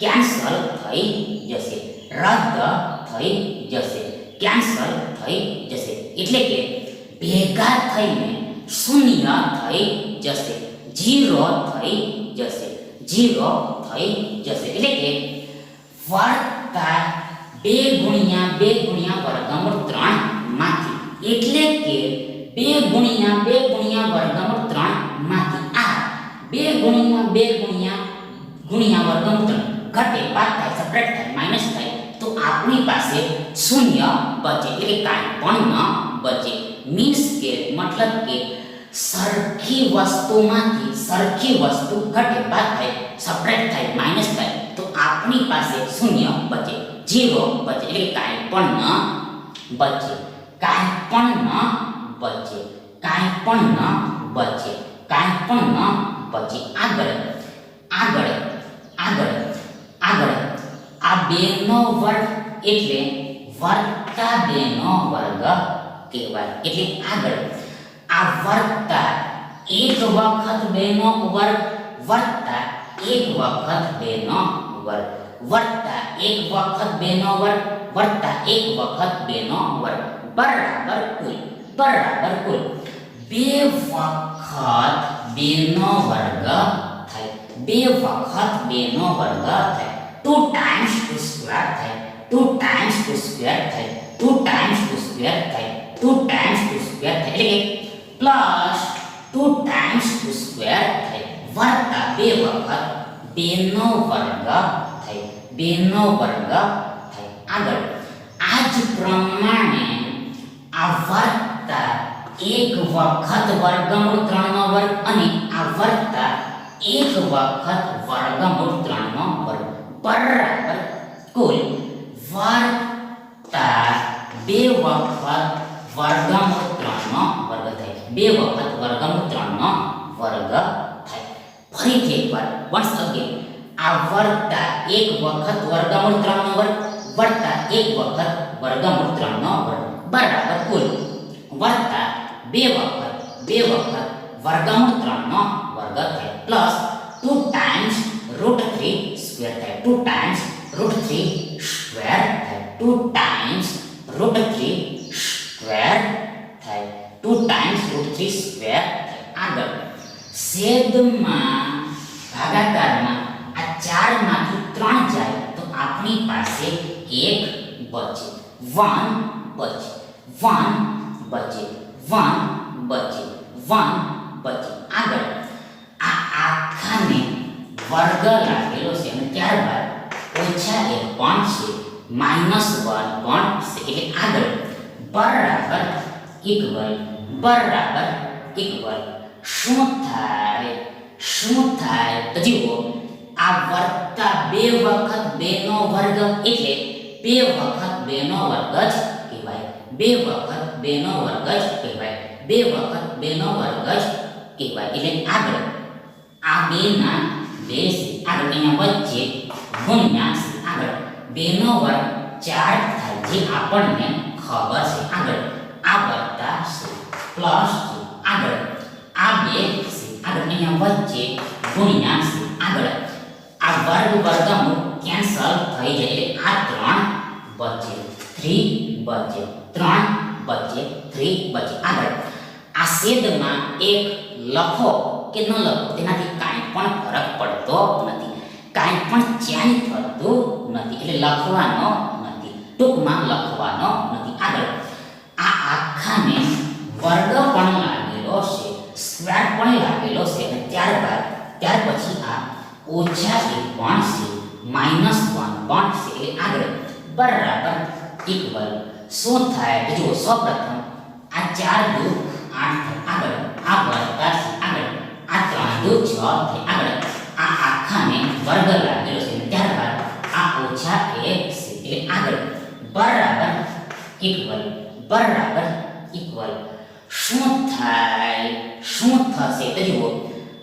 કેન્સલ થઈ જશે, રદ થઈ જશે, કેન્સલ થઈ જશે. એટલે કે ભેગા થઈને શૂન્ય થઈ જશે, 0 થઈ જશે. એટલે કે વત્તા 2 ગુણ્યા વર્ગમૂળ 3 માંથી, એટલે કે 2 ગુણ્યા વર્ગમૂળ 3 માંથી આ 2 ગુણ્યા વર્ગમૂળ 3 ઘટે, બાદ થાય, સબટ્રેક્ટ થાય, માઈનસ થાય, તો આપણી પાસે શૂન્ય બચે, એટલે કાંઈ પણ ન બચે. મીન્સ કે મતલબ કે સરખી વસ્તુમાંથી સરખી વસ્તુ ઘટે, બાદ થાય, સબટ્રેક્ટ થાય, માઈનસ થાય, તો આપણી પાસે શૂન્ય બચે, 0 બચે, એટલે કાંઈ પણ ન બચે, કાંઈ પણ ન બચે, કાંઈ પણ ન બચે, કાંઈ પણ ન બચે. આગળ આ 2 નો વર્ગ એટલે વત્તા 2 નો વર્ગ કહેવાય. એટલે આગળ આ વત્તા 1 વખત 2 નો વર્ગ વત્તા 1 વખત 2 નો વર્ગ વત્તા 1 વખત 2 નો વર્ગ વત્તા 1 વખત 2 નો વર્ગ બરાબર કુલ 2 વખત 2 નો વર્ગ થાય, 2 વખત 2 નો વર્ગ થાય, 2 times 2 square થાય, 2 times 2 square થાય, 2 times 2 square થાય, 2 times 2 square થાય, એટલે કે પ્લસ 2 times 2 square થાય, વત્તા 2 વખત 2 નો વર્ગ થાય, 2 નો વર્ગ થાય. આગળ આ જ પ્રમાણે આ વત્તા 1 વખત વર્ગમૂળ 3 નો વર્ગ અને આ વત્તા 1 વખત વર્ગમૂળ 3 નો વર્ગ બરાબર કુલ વત્તા 2 વખત વર્ગમૂળ 3 નો વર્ગ થાય, 2 વખત વર્ગમૂળ 3 નો વર્ગ થાય. ફરીથી એકવાર once again આ વત્તા 1 વખત વર્ગમૂળ 3 નો વર્ગ વત્તા 1 વખત વર્ગમૂળ 3 નો વર્ગ બરાબર કુલ વત્તા 2 વખત વર્ગમૂળ 3 નો વર્ગ થાય, પ્લસ 2 times √3 સ્ક્વેર થાય, 2 times √3 સ્ક્વેર થાય, 2 times √3 સ્ક્વેર થાય, 2 times √3 સ્ક્વેર થાય. આગળ છેદમાં ભાગાકારમાં આ 4 માંથી 3 જાય તો આપણી પાસે 1 બચે, 1 બચે, 1 બચે, 1 બચે, 1 બચે. આગળ આ આખાને વર્ગ લાગેલો છે અને ત્યારબાદ ઓછા 1 પણ છે, માઈનસ 1 પણ છે, એટલે આગળ બરાબર ઇક્વલ શું થાય તો જુઓ આ વત્તા 2 વખત 2 નો વર્ગ એટલે 2 વખત 2 નો વર્ગ જ કહેવાય, 2 વખત 2 નો વર્ગ જ કહેવાય, 2 વખત 2 નો વર્ગ જ કહેવાય. એટલે આગળ આ 2 ના 2 છે, આગળ અહીંયા વચ્ચે ગુણ્યા છે, આગળ 2 નો વર્ગ 4 થાય જે આપણને ખબર છે. આગળ આ વત્તા છે, પ્લસ છે, આગળ આ 2 છે, આગળ અહીંયા વચ્ચે ગુણ્યા છે, આગળ આ વર્ગમૂળ કેન્સલ થઈ જાય એટલે આ 3 બચે, 3 બચે, 3 બચે, 3 બચે. આગળ આ છેદમાં 1 લખો કે ન લખો તેનાથી કાંઈ પણ ફરક પડતો નથી, કાંઈ પણ ચેન્જ થતું નથી, એટલે લખવાનો નથી, ટૂંકમાં લખવાનો નથી. આગળ આ આખાને વર્ગ પણ લાગેલો છે, સ્ક્વેર પણ લાગેલો છે અને ત્યાર પછી આ ઓછા 1 પણ છે, માઈનસ 1 પણ છે, એટલે આગળ બરાબર ઇક્વલ શું થાય તો જુઓ સૌપ્રથમ આ 4 દુ 8 થાય, આગળ આ વત્તા છે, આગળ આ 3 દુ 6 થાય, આગળ આ આખાને વર્ગ લાગેલો છે ત્યારબાદ આ ઓછા 1 છે, એટલે આગળ બરાબર ઇક્વલ શું થશે તો જુઓ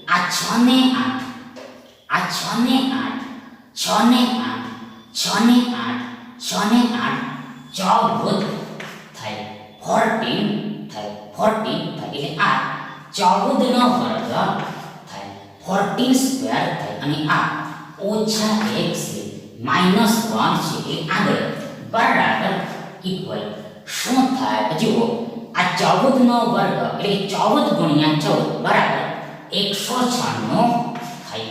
આ 6 ને 8 આ 6 ને 8 6 ને 8 6 ને 8 6 ને 8 14 થાય, 14 થાય, 14 થાય, એટલે આ 14 નો વર્ગ થાય, 14 સ્ક્વેર થાય અને આ ઓછા 1 છે, માઈનસ 1 છે, એટલે આગળ બરાબર ઇક્વલ શું થાય જુઓ આ 14 નો વર્ગ એટલે 14 ગુણ્યા 14 બરાબર 196 થાય,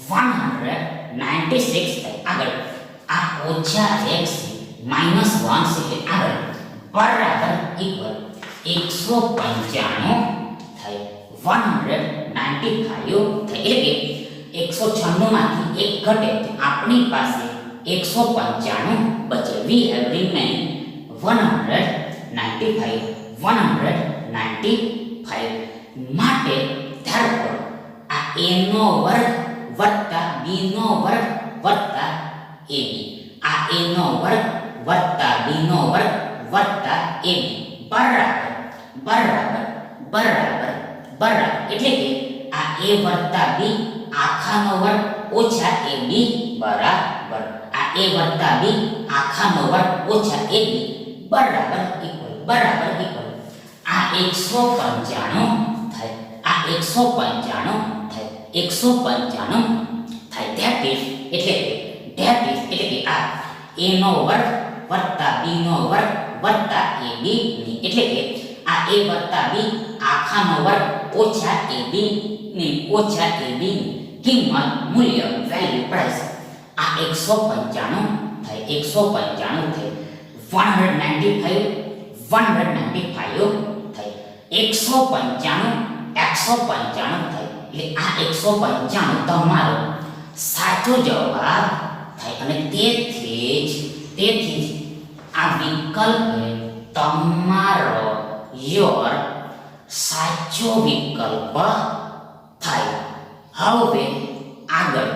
196 થાય. આગળ આ ઓછા 1 છે, -1 છે એટલે આગળ બરાબર ઇક્વલ 195 થાય 195 થાય એટલે કે 196 માંથી 1 ઘટે તો આપણી પાસે 195 બચે. વી હેવ રિમેન 195 માટે therefore આ a નો વર્ગ વત્તા b નો વર્ગ વત્તા ab, આ a નો વર્ગ વત્તા b નો વર્ગ વત્તા ab બરાબર એટલે કે આ a વત્તા b આખાનો વર્ગ ઓછા ab બરાબર, આ a વત્તા b આખાનો વર્ગ ઓછા ab બરાબર ઇક્વલ આ 195 થાય, આ 195 થાય ધેટ ઇઝ એટલે કે આ a નો વર્ગ વત્તા b નો વર્ગ વત્તા ab ની એટલે કે આ a વત્તા b આખાનો વર્ગ ઓછા ab ની કિંમત મૂલ્ય વેલ્યુ પ્રાઇસ આ 195 થાય 195 થાય 195 થાય એટલે આ 195 તમારો સાચો જવાબ થાય અને તેથી જ આ વિકલ્પ તમારો યોર સાચો વિકલ્પ થાય. હવે આગળ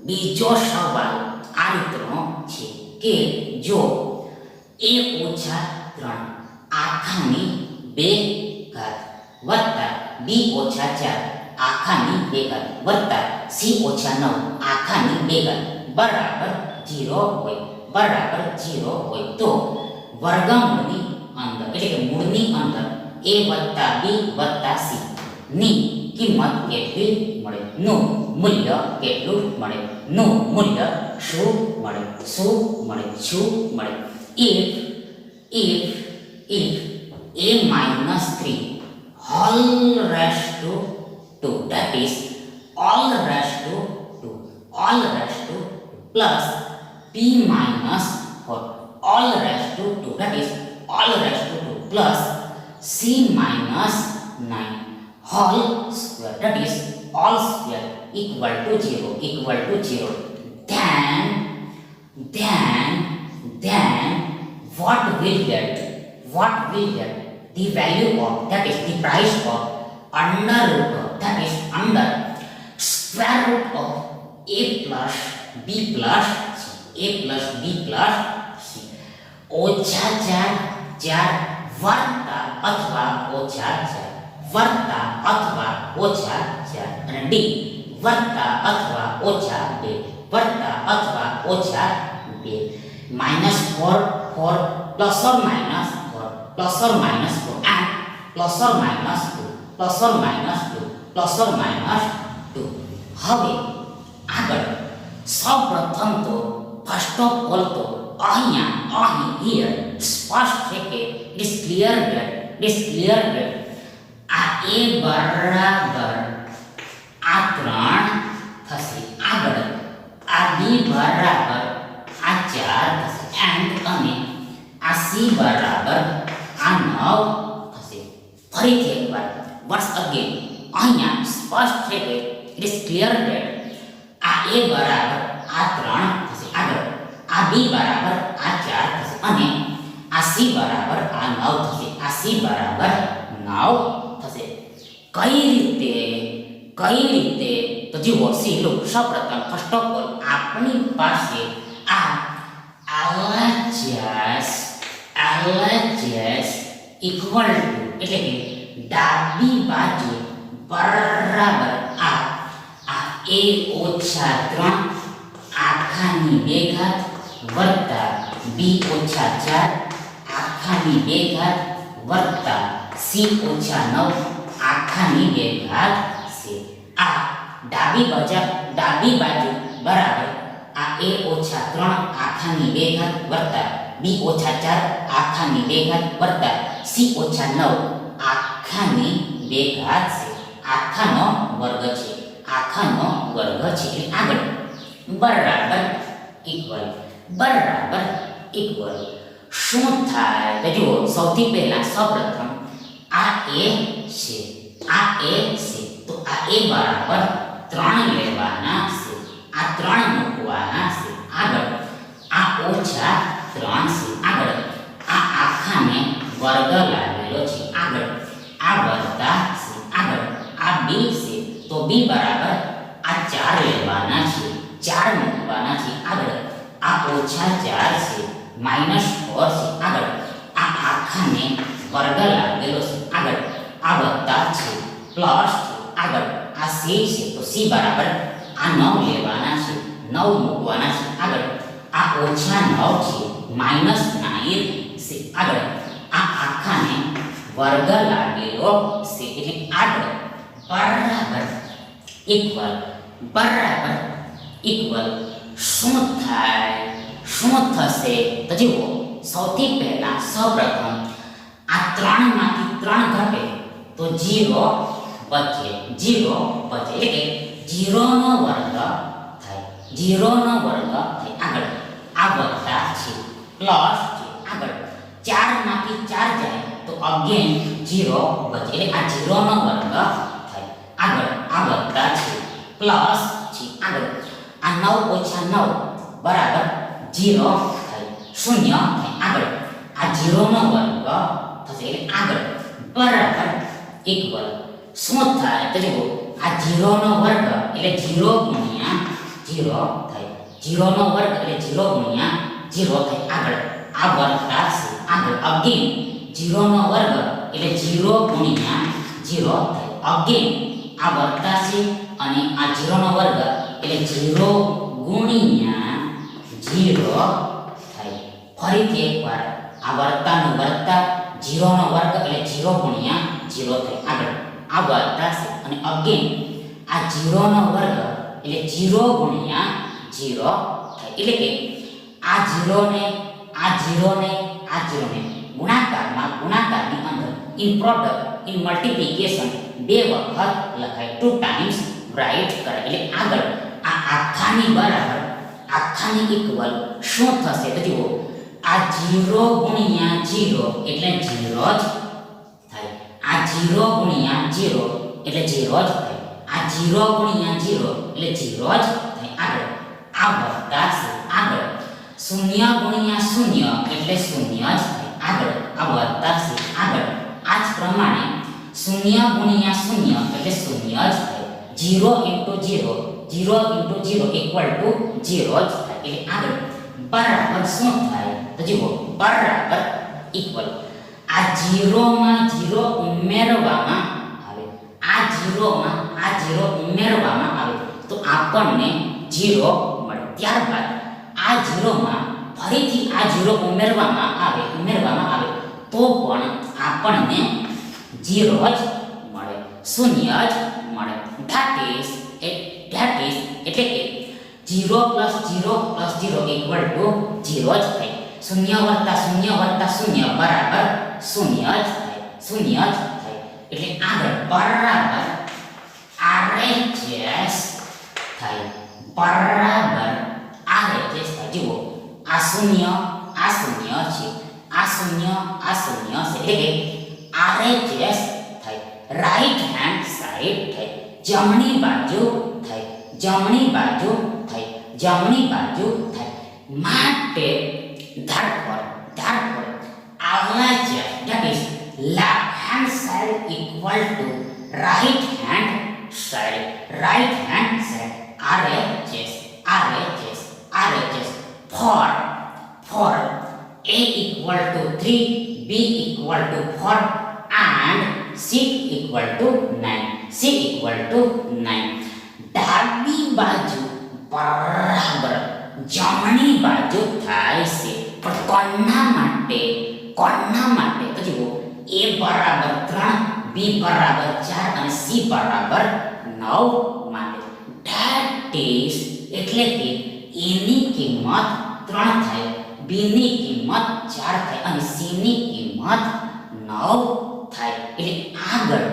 બીજો સવાલ આ રીતનો છે કે જો a ઓછા 3 આખાની 2 ઘાત વત્તા b ઓછા 4 આખાની 2 ઘાત વત્તા c ઓછા 9 આખાની 2 ઘાત બરાબર 0 હોય તો વર્ગમૂળની અંદર એટલે કે મૂળની અંદર a વત્તા b વત્તા c ની કિંમત કેટલી મળે, નું મૂલ્ય કેટલું મળે, નું મૂલ્ય શું મળે if a minus 3 whole raised to 2 that is all raised to 2 plus b minus 4 all raised to 2 that is all raised to 2 plus c minus 9 whole square that is all square equal to 0 then what will get the value of that is the price of under root of that is under square root of a plus b plus c ઓછા 4 વત્તા અથવા ઓછા 4 અને d વત્તા અથવા ઓછા 2 minus 4 plus or minus 4 and plus or minus 2 હવે આગળ સૌપ્રથમ તો ફર્સ્ટ ઓફ ઓલ તો અહીં સ્પષ્ટ છે કે ઇટ ઇઝ ક્લિયર that આ a બરાબર આ 3 થશે, આગળ આ b બરાબર આ 4 થશે અને આ c બરાબર આ 9 થશે. ફરીથી એકવાર once again અહીંયા સ્પષ્ટ છે કે ઇટ ઇઝ ક્લિયર that આ a બરાબર આ 3 થશે, આગળ આ b બરાબર આ 4 થશે અને આ c બરાબર આ 9 થશે, આ c બરાબર 9 થશે. કઈ રીતે તો જુઓ સી લો સૌપ્રથમ ફર્સ્ટ ઓફ ઓલ આપણી પાસે આ LHS ઇક્વલ ટુ એટલે કે ડાબી બાજુ બરાબર આ a ઓછા 3 આખાની 2 ઘાત વત્તા b ઓછા 4 આખાની 2 ઘાત વત્તા c ઓછા 9 આખાની 2 ઘાત છે. આ ડાબી બાજુ બરાબર આ a ઓછા 3 આખાની 2 ઘાત વત્તા b ઓછા 4 આખાની 2 ઘાત વત્તા c ઓછા 9 આખાની 2 ઘાત છે. આખાનો વર્ગ છે એટલે આગળ બરાબર ઇક્વલ ઇક્વલ શું થાય તો જુઓ સૌથી પહેલા સૌપ્રથમ આ a છે આ a છે તો આ a બરાબર 3 લેવાના છે આ 3 મૂકવાના છે આગળ આ ઓછા 3 છે આગળ આ આખાને વર્ગ લાગેલો છે આગળ આ વત્તા છે આગળ આ b છે તો b બરાબર આ 4 લેવાના છે 4 મૂકવાના છે આગળ આ ઓછા 4 છે -4 છે આગળ આ આખાને વર્ગ લાગેલો છે આગળ આ વત્તા છે પ્લસ છે આગળ આ c છે તો c બરાબર આ 9 લેવાના છે 9 મૂકવાના છે આગળ આ ઓછા 9 છે -9 છે આગળ આ આખાને વર્ગ લાગેલો છે એટલે આગળ બરાબર ઇક્વલ શું થશે તો જુઓ સૌથી પહેલા સૌપ્રથમ આ 3 માંથી 3 ઘટે તો 0 બચે એટલે કે 0 નો વર્ગ થાય 0 નો વર્ગ થાય આગળ આ વત્તા છે પ્લસ છે આગળ 4 માંથી 4 જાય તો અગેન 0 બચે એટલે આ 0 નો વર્ગ થાય આગળ આ વત્તા છે પ્લસ છે આગળ આ 9 ઓછા 9 બરાબર 0 થાય 0 થાય આગળ આ 0 નો વર્ગ થશે એટલે આગળ બરાબર ઇક્વલ શું થાય તો જુઓ આ 0 નો વર્ગ એટલે 0 ગુણ્યા 0 થાય 0 નો વર્ગ એટલે 0 ગુણ્યા 0 થાય આગળ આ વત્તા છે આગળ અગેન 0 નો વર્ગ એટલે 0 ગુણ્યા 0 થાય અગેન આ વત્તા છે અને આ 0 નો વર્ગ એટલે 0 ગુણ્યા 0 થાય ફરીથી એકવાર આ વર્તાનો વર્તા 0 નો વર્ગ એટલે 0 ગુણ્યા 0 થાય આગળ આ વત્તા છે અને અગેન આ 0 નો વર્ગ એટલે 0 ગુણ્યા 0 થાય એટલે કે આ 0 ને આ 0 ને આ 0 ને ગુણાકારની અંદર ઇન પ્રોડક્ટ ઇન મલ્ટીપ્લિકેશન બે વખત લખાય 2 ટાઈમ્સ રાઈટ કરે એટલે આગળ આ આખાની બરાબર આખાની ઇક્વલ શું થશે તો જુઓ આ 0 ગુણ્યા 0 એટલે 0 જ થાય આ 0 ગુણ્યા 0 એટલે 0 જ થાય આ 0 ગુણ્યા 0 એટલે 0 જ થાય આગળ આ વત્તા છે આગળ 0 ગુણ્યા 0 એટલે 0 જ થાય આગળ આ વત્તા છે આગળ આ જ પ્રમાણે 0 ગુણ્યા 0 એટલે 0 જ થાય 0 * 0 0 * 0 = 0 જ થાય એટલે આગળ બરાબર શું થાય તો જુઓ બરાબર ઇક્વલ આ 0 માં 0 ઉમેરવામાં આવે આ 0 માં આ 0 ઉમેરવામાં આવે તો આપણને 0 મળે ત્યારબાદ આ 0 માં ફરીથી આ 0 ઉમેરવામાં આવે તો પણ આપણને 0 જ મળે 0 જ મળે ધેટ ઇઝ એટલે કે 0 + 0 + 0 = 0 જ થાય 0 + 0 + 0 બરાબર 0 જ થાય એટલે આગળ બરાબર RHS થાય બરાબર RHS થાય જુઓ આ 0 છે આ 0 છે એટલે કે RHS થાય રાઈટ હેન્ડ સાઈડ થાય જમણી બાજુ થાય માટે therefore RHS that is left hand side equal to right hand side RHS for A equal to 3 B equal to 4 and C equal to 9 ડાબી બાજુ બરાબર જમણી બાજુ થાય છે પણ કોના માટે તો જુઓ A બરાબર 3 B બરાબર 4 અને C બરાબર 9 માટે ધેટ ઇઝ એટલે કે A ની કિંમત 3 થાય B ની કિંમત 4 થાય અને C ની કિંમત 9 થાય એટલે આગળ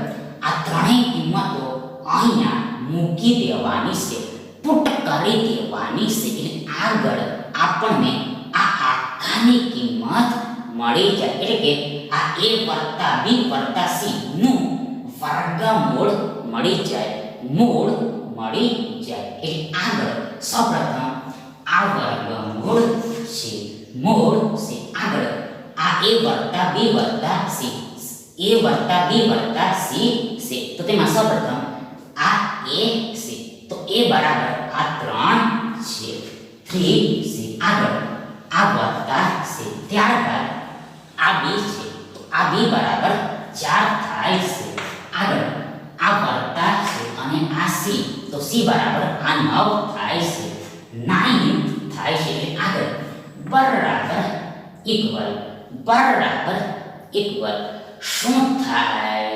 આ ત્રણેય કિંમતો અહીંયા મૂકી દેવાની છે પુટ કરી દેવાની છે એટલે આગળ આપણને આ આખા બધાની કિંમત મળી જાય એટલે કે આ a વત્તા b વત્તા c નું વર્ગમૂળ મળી જાય, મૂળ મળી જાય. એટલે આગળ સૌપ્રથમ આ વર્ગમૂળ છે, મૂળ છે. આગળ આ a વત્તા b વત્તા c, a વત્તા b વત્તા c છે. તો તેમાં સૌપ્રથમ આ a છે, તો a બરાબર આ 3 છે, 3 છે. આગળ આ વત્તા છે, ત્યારબાદ આ b છે, તો આ b બરાબર 4 થાય છે. આગળ આ વત્તા છે અને આ c, તો c બરાબર આ 9 થાય છે, 9 થાય છે. એટલે આગળ બરાબર ઇક્વલ શું થાય,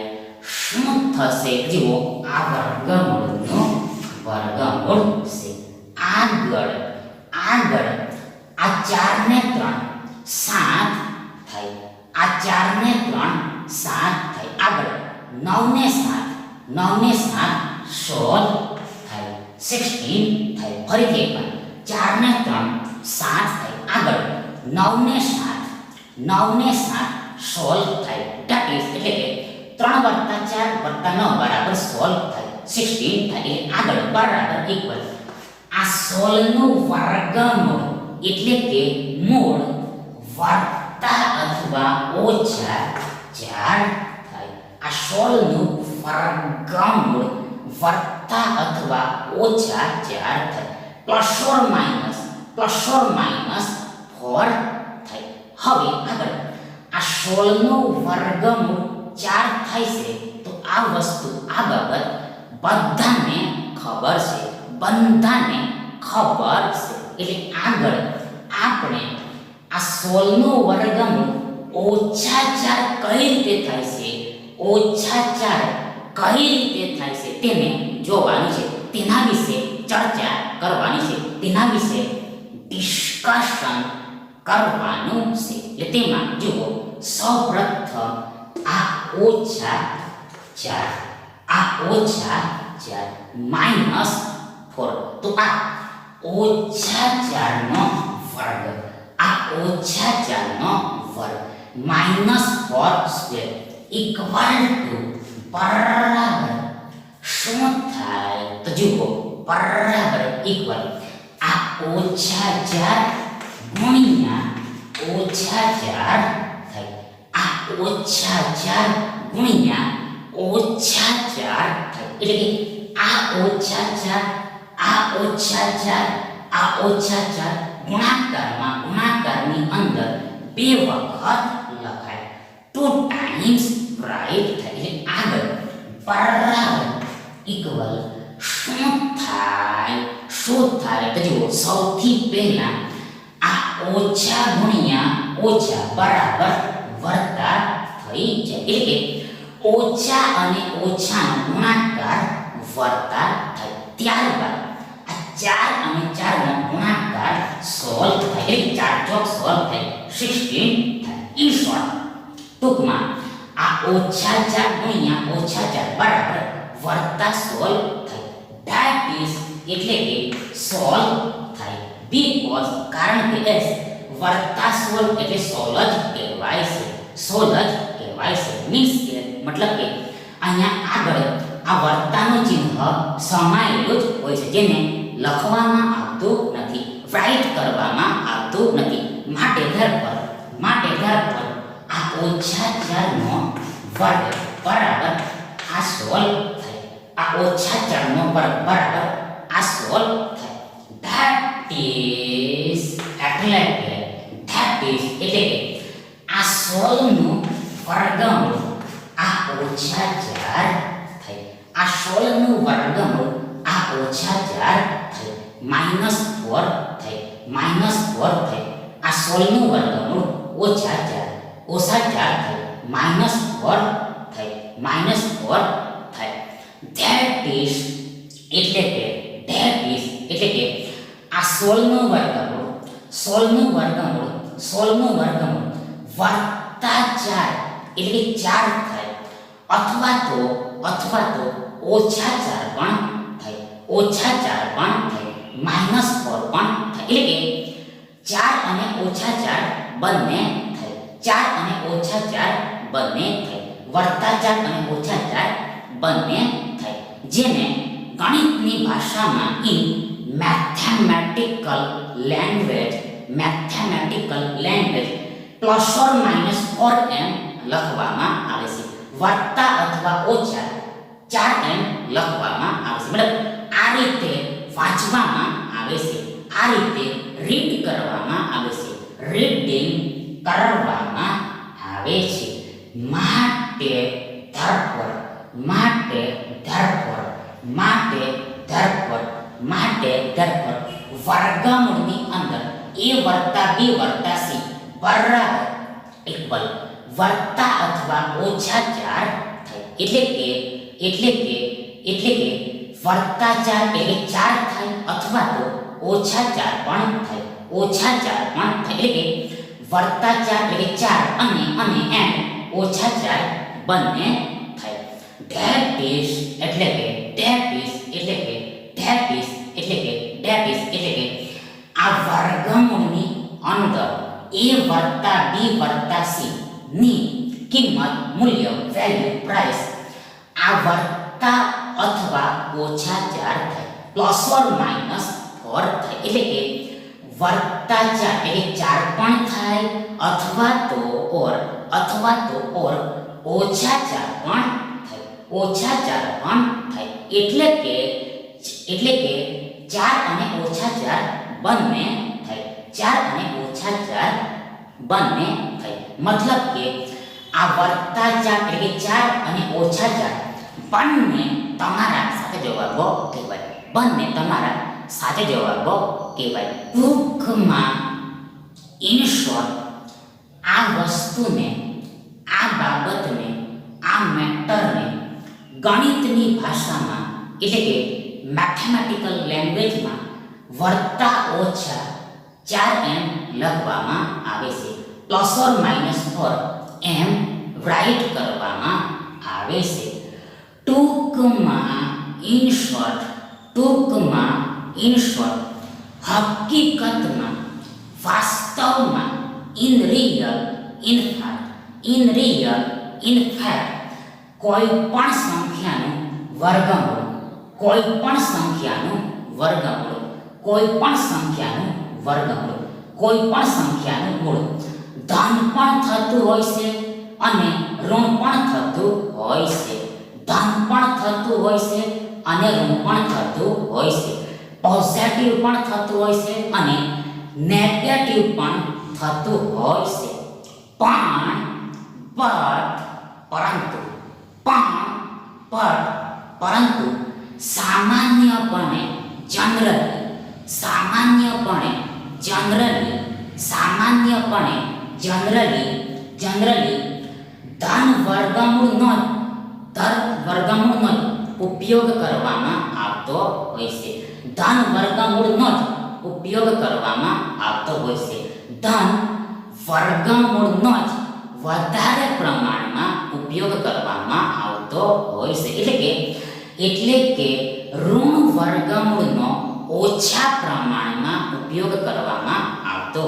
શું થશે? જુઓ આ વર્ગમૂળનું વર્ગમૂળ છે. આગળ આ 4 ને 3 7 થાય, આ 4 ને 3 7 થાય. આગળ 9 ને 7 16 થાય, 16 થાય. ફરીથી એકવાર 4 ને 3 7 થાય. આગળ 9 ને 7 16 થાય. that is એટલે કે 3 + 4 + 9 બરાબર 16 થાય, 16 થાય. એટલે આગળ બરાબર ઇક્વલ આ 16 નું વર્ગમૂળ એટલે કે મૂળ વત્તા અથવા ઓછા 4 થાય. આ 16 નું વર્ગમૂળ વત્તા અથવા ઓછા 4 થાય, પ્લસ ઓર માઈનસ 4 થાય. હવે આગળ આ 16 નું વર્ગમૂળ 4 થાય છે, તો આ વસ્તુ આ બાબત બધાને ખબર છે, એટલે આગળ આપણે આ 16 નું વર્ગમૂળ ઓછા 4 કઈ રીતે થાય છે, ઓછા 4 કઈ રીતે થાય છે તેને જોવાનું છે, તેના વિશે ચર્ચા કરવાની છે, તેના વિશે ડિસ્કશન કરવાનું છે. એટલે તેમાં જુઓ સૌપ્રથમ આ ઓછા 4 માઈનસ 4, તો આ ઓછા 4 નો વર્ગ, આ ઓછા 4 નો વર્ગ માઈનસ 4 સ્ક્વેર ઇક્વલ ટુ બરાબર શું થાય? તો જુઓ બરાબર ઇક્વલ આ ઓછા 4 ગુણ્યા ઓછા 4 થાય, આ ઓછા 4 ગુણ્યા ઓછા 4 થાય. એટલે કે આ ઓછા 4 આ ઓછા 4 ગુણાકારની અંદર 2 વખત લખાય, 2 ટાઈમ્સ રાઈટ થાય. એટલે આગળ બરાબર ઇક્વલ શું થાય? તો જુઓ સૌથી પહેલા આ ઓછા ગુણ્યા ઓછા બરાબર વત્તા થઈ જાય, એટલે કે ઓછા અને ઓછાનો ગુણાકાર વત્તા થાય. ત્યારબાદ આ 4 અને 4 નો ગુણાકાર 16 થાય, એટલે 4 ચોક 16 થાય, 16 થાય. ઈ શોર્ટ ટૂંકમાં આ ઓછા 4 ગુણ્યા ઓછા 4 બરાબર વત્તા 16 થાય. that is એટલે કે 16 થાય, because કારણ કે s વત્તા 16 એટલે 16 જ કહેવાય છે, 16 જ કહેવાય છે. મીન્સ કે મતલબ કે અહીંયા આગળ આ વર્તાનું ચિહ્ન સમાયેલું જ હોય છે, જેને લખવામાં આવતું નથી, રાઈટ કરવામાં આવતું નથી. માટે ધર પર આ ઓછા 4 નો વર્ગ બરાબર આ 16 થાય, આ ઓછા 4 નો વર્ગ બરાબર આ 16 થાય. that is એટલે કે આ 16 નું વર્ગમૂળ આ ઓછા 4 થાય, આ 16 નું વર્ગમૂળ આ ઓછા 4 થાય, માઈનસ 4 થાય. આ 16 નું વર્ગમૂળ ઓછા 4 થાય, માઈનસ 4 થાય. that is એટલે કે આ 16 નું વર્ગમૂળ વત્તા 4 એટલે કે 4 થાય, અથવા તો ઓછા 4 પણ થાય, માઈનસ 4 પણ થાય. એટલે કે 4 અને ઓછા 4 બંને થાય. 4 અને ઓછા 4 બંને થાય. વત્તા 4 અને ઓછા 4 બંને થાય. જેને ગણિતની ભાષામાં mathematical language plus or minus 4m લખવામાં આવે છે. વત્તા અથવા ઓછા 4m લખવામાં આવે છે. મતલબ આ રીતે વાંચવામાં આવે છે. આ રીતે રીડ કરવામાં આવે છે. રીડિંગ કરવામાં આવે છે. માટે ધરપર વર્ગમૂળની અંદર a વત્તા b વત્તા c બરાબર ઇક્વલ વત્તા અથવા ઓછા 4 થાય. એટલે કે વત્તા 4 એટલે 4 થાય અથવા તો ઓછા 4 પણ થાય. એટલે કે વત્તા 4 એટલે 4 અને એન્ડ ઓછા 4 બંને થાય. ધેટ ઇઝ એટલે કે આ વર્ગમૂળની અંદર a વત્તા b વત્તા c ની કિંમત, મૂલ્ય, વેલ્યુ, પ્રાઇસ આ વત્તા અથવા ઓછા 4 થાય. પ્લસ ઓર માઇનસ 4 થાય. એટલે કે વત્તા 4 એટલે 4 પણ થાય અથવા તો ઓર ઓછા 4 પણ થાય. એટલે કે 4 અને ઓછા 4 બંને થાય. 4 અને ઓછા 4 બંને થાય. મતલબ કે આ વત્તા 4 એટલે કે 4 અને ઓછા 4 બંને તમારા સાચા જવાબો કહેવાય. ટૂંકમાં ઇન શોર્ટ આ વસ્તુને, આ બાબતને, આ મેટરને ગણિતની ભાષામાં એટલે કે મેથેમેટિકલ લેંગ્વેજમાં વત્તા ઓછા 4m લખવામાં આવે છે. Plus or minus 4m right કરવામાં આવે છે. ટૂંકમાં ઇન શોર્ટ હકીકતમાં, વાસ્તવમાં, ઇન રિયલ, ઇન ફેક્ટ કોઈ પણ સંખ્યાનું વર્ગમૂળ મૂળ ધન પણ થતું હોય છે અને ઋણ પણ થતું હોય છે. પોઝિટિવ પણ થતું હોય છે અને નેગેટિવ પણ થતું હોય છે. પરંતુ સામાન્યપણે જનરલી ધન વર્ગમૂળનો ઉપયોગ કરવામાં આવતો હોય છે. ધન વર્ગમૂળનો વધારે પ્રમાણમાં ઉપયોગ કરવામાં આવતો હોય છે. એટલે કે ઋણ વર્ગમૂળનો ઓછા પ્રમાણમાં ઉપયોગ કરવામાં આવતો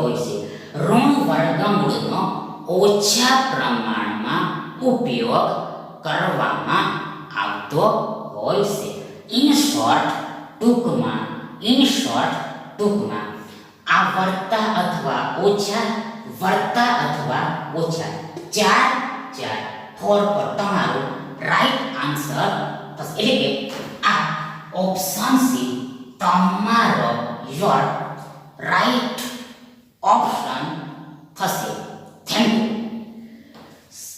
હોય છે. ઇન શોર્ટ ટૂંકમાં આ વત્તા અથવા ઓછા 4 4 પર તમારો રાઈટ આન્સર થશે. એટલે કે આ ઓપ્શન સી તમારો યોર રાઈટ ઓપ્શન થશે.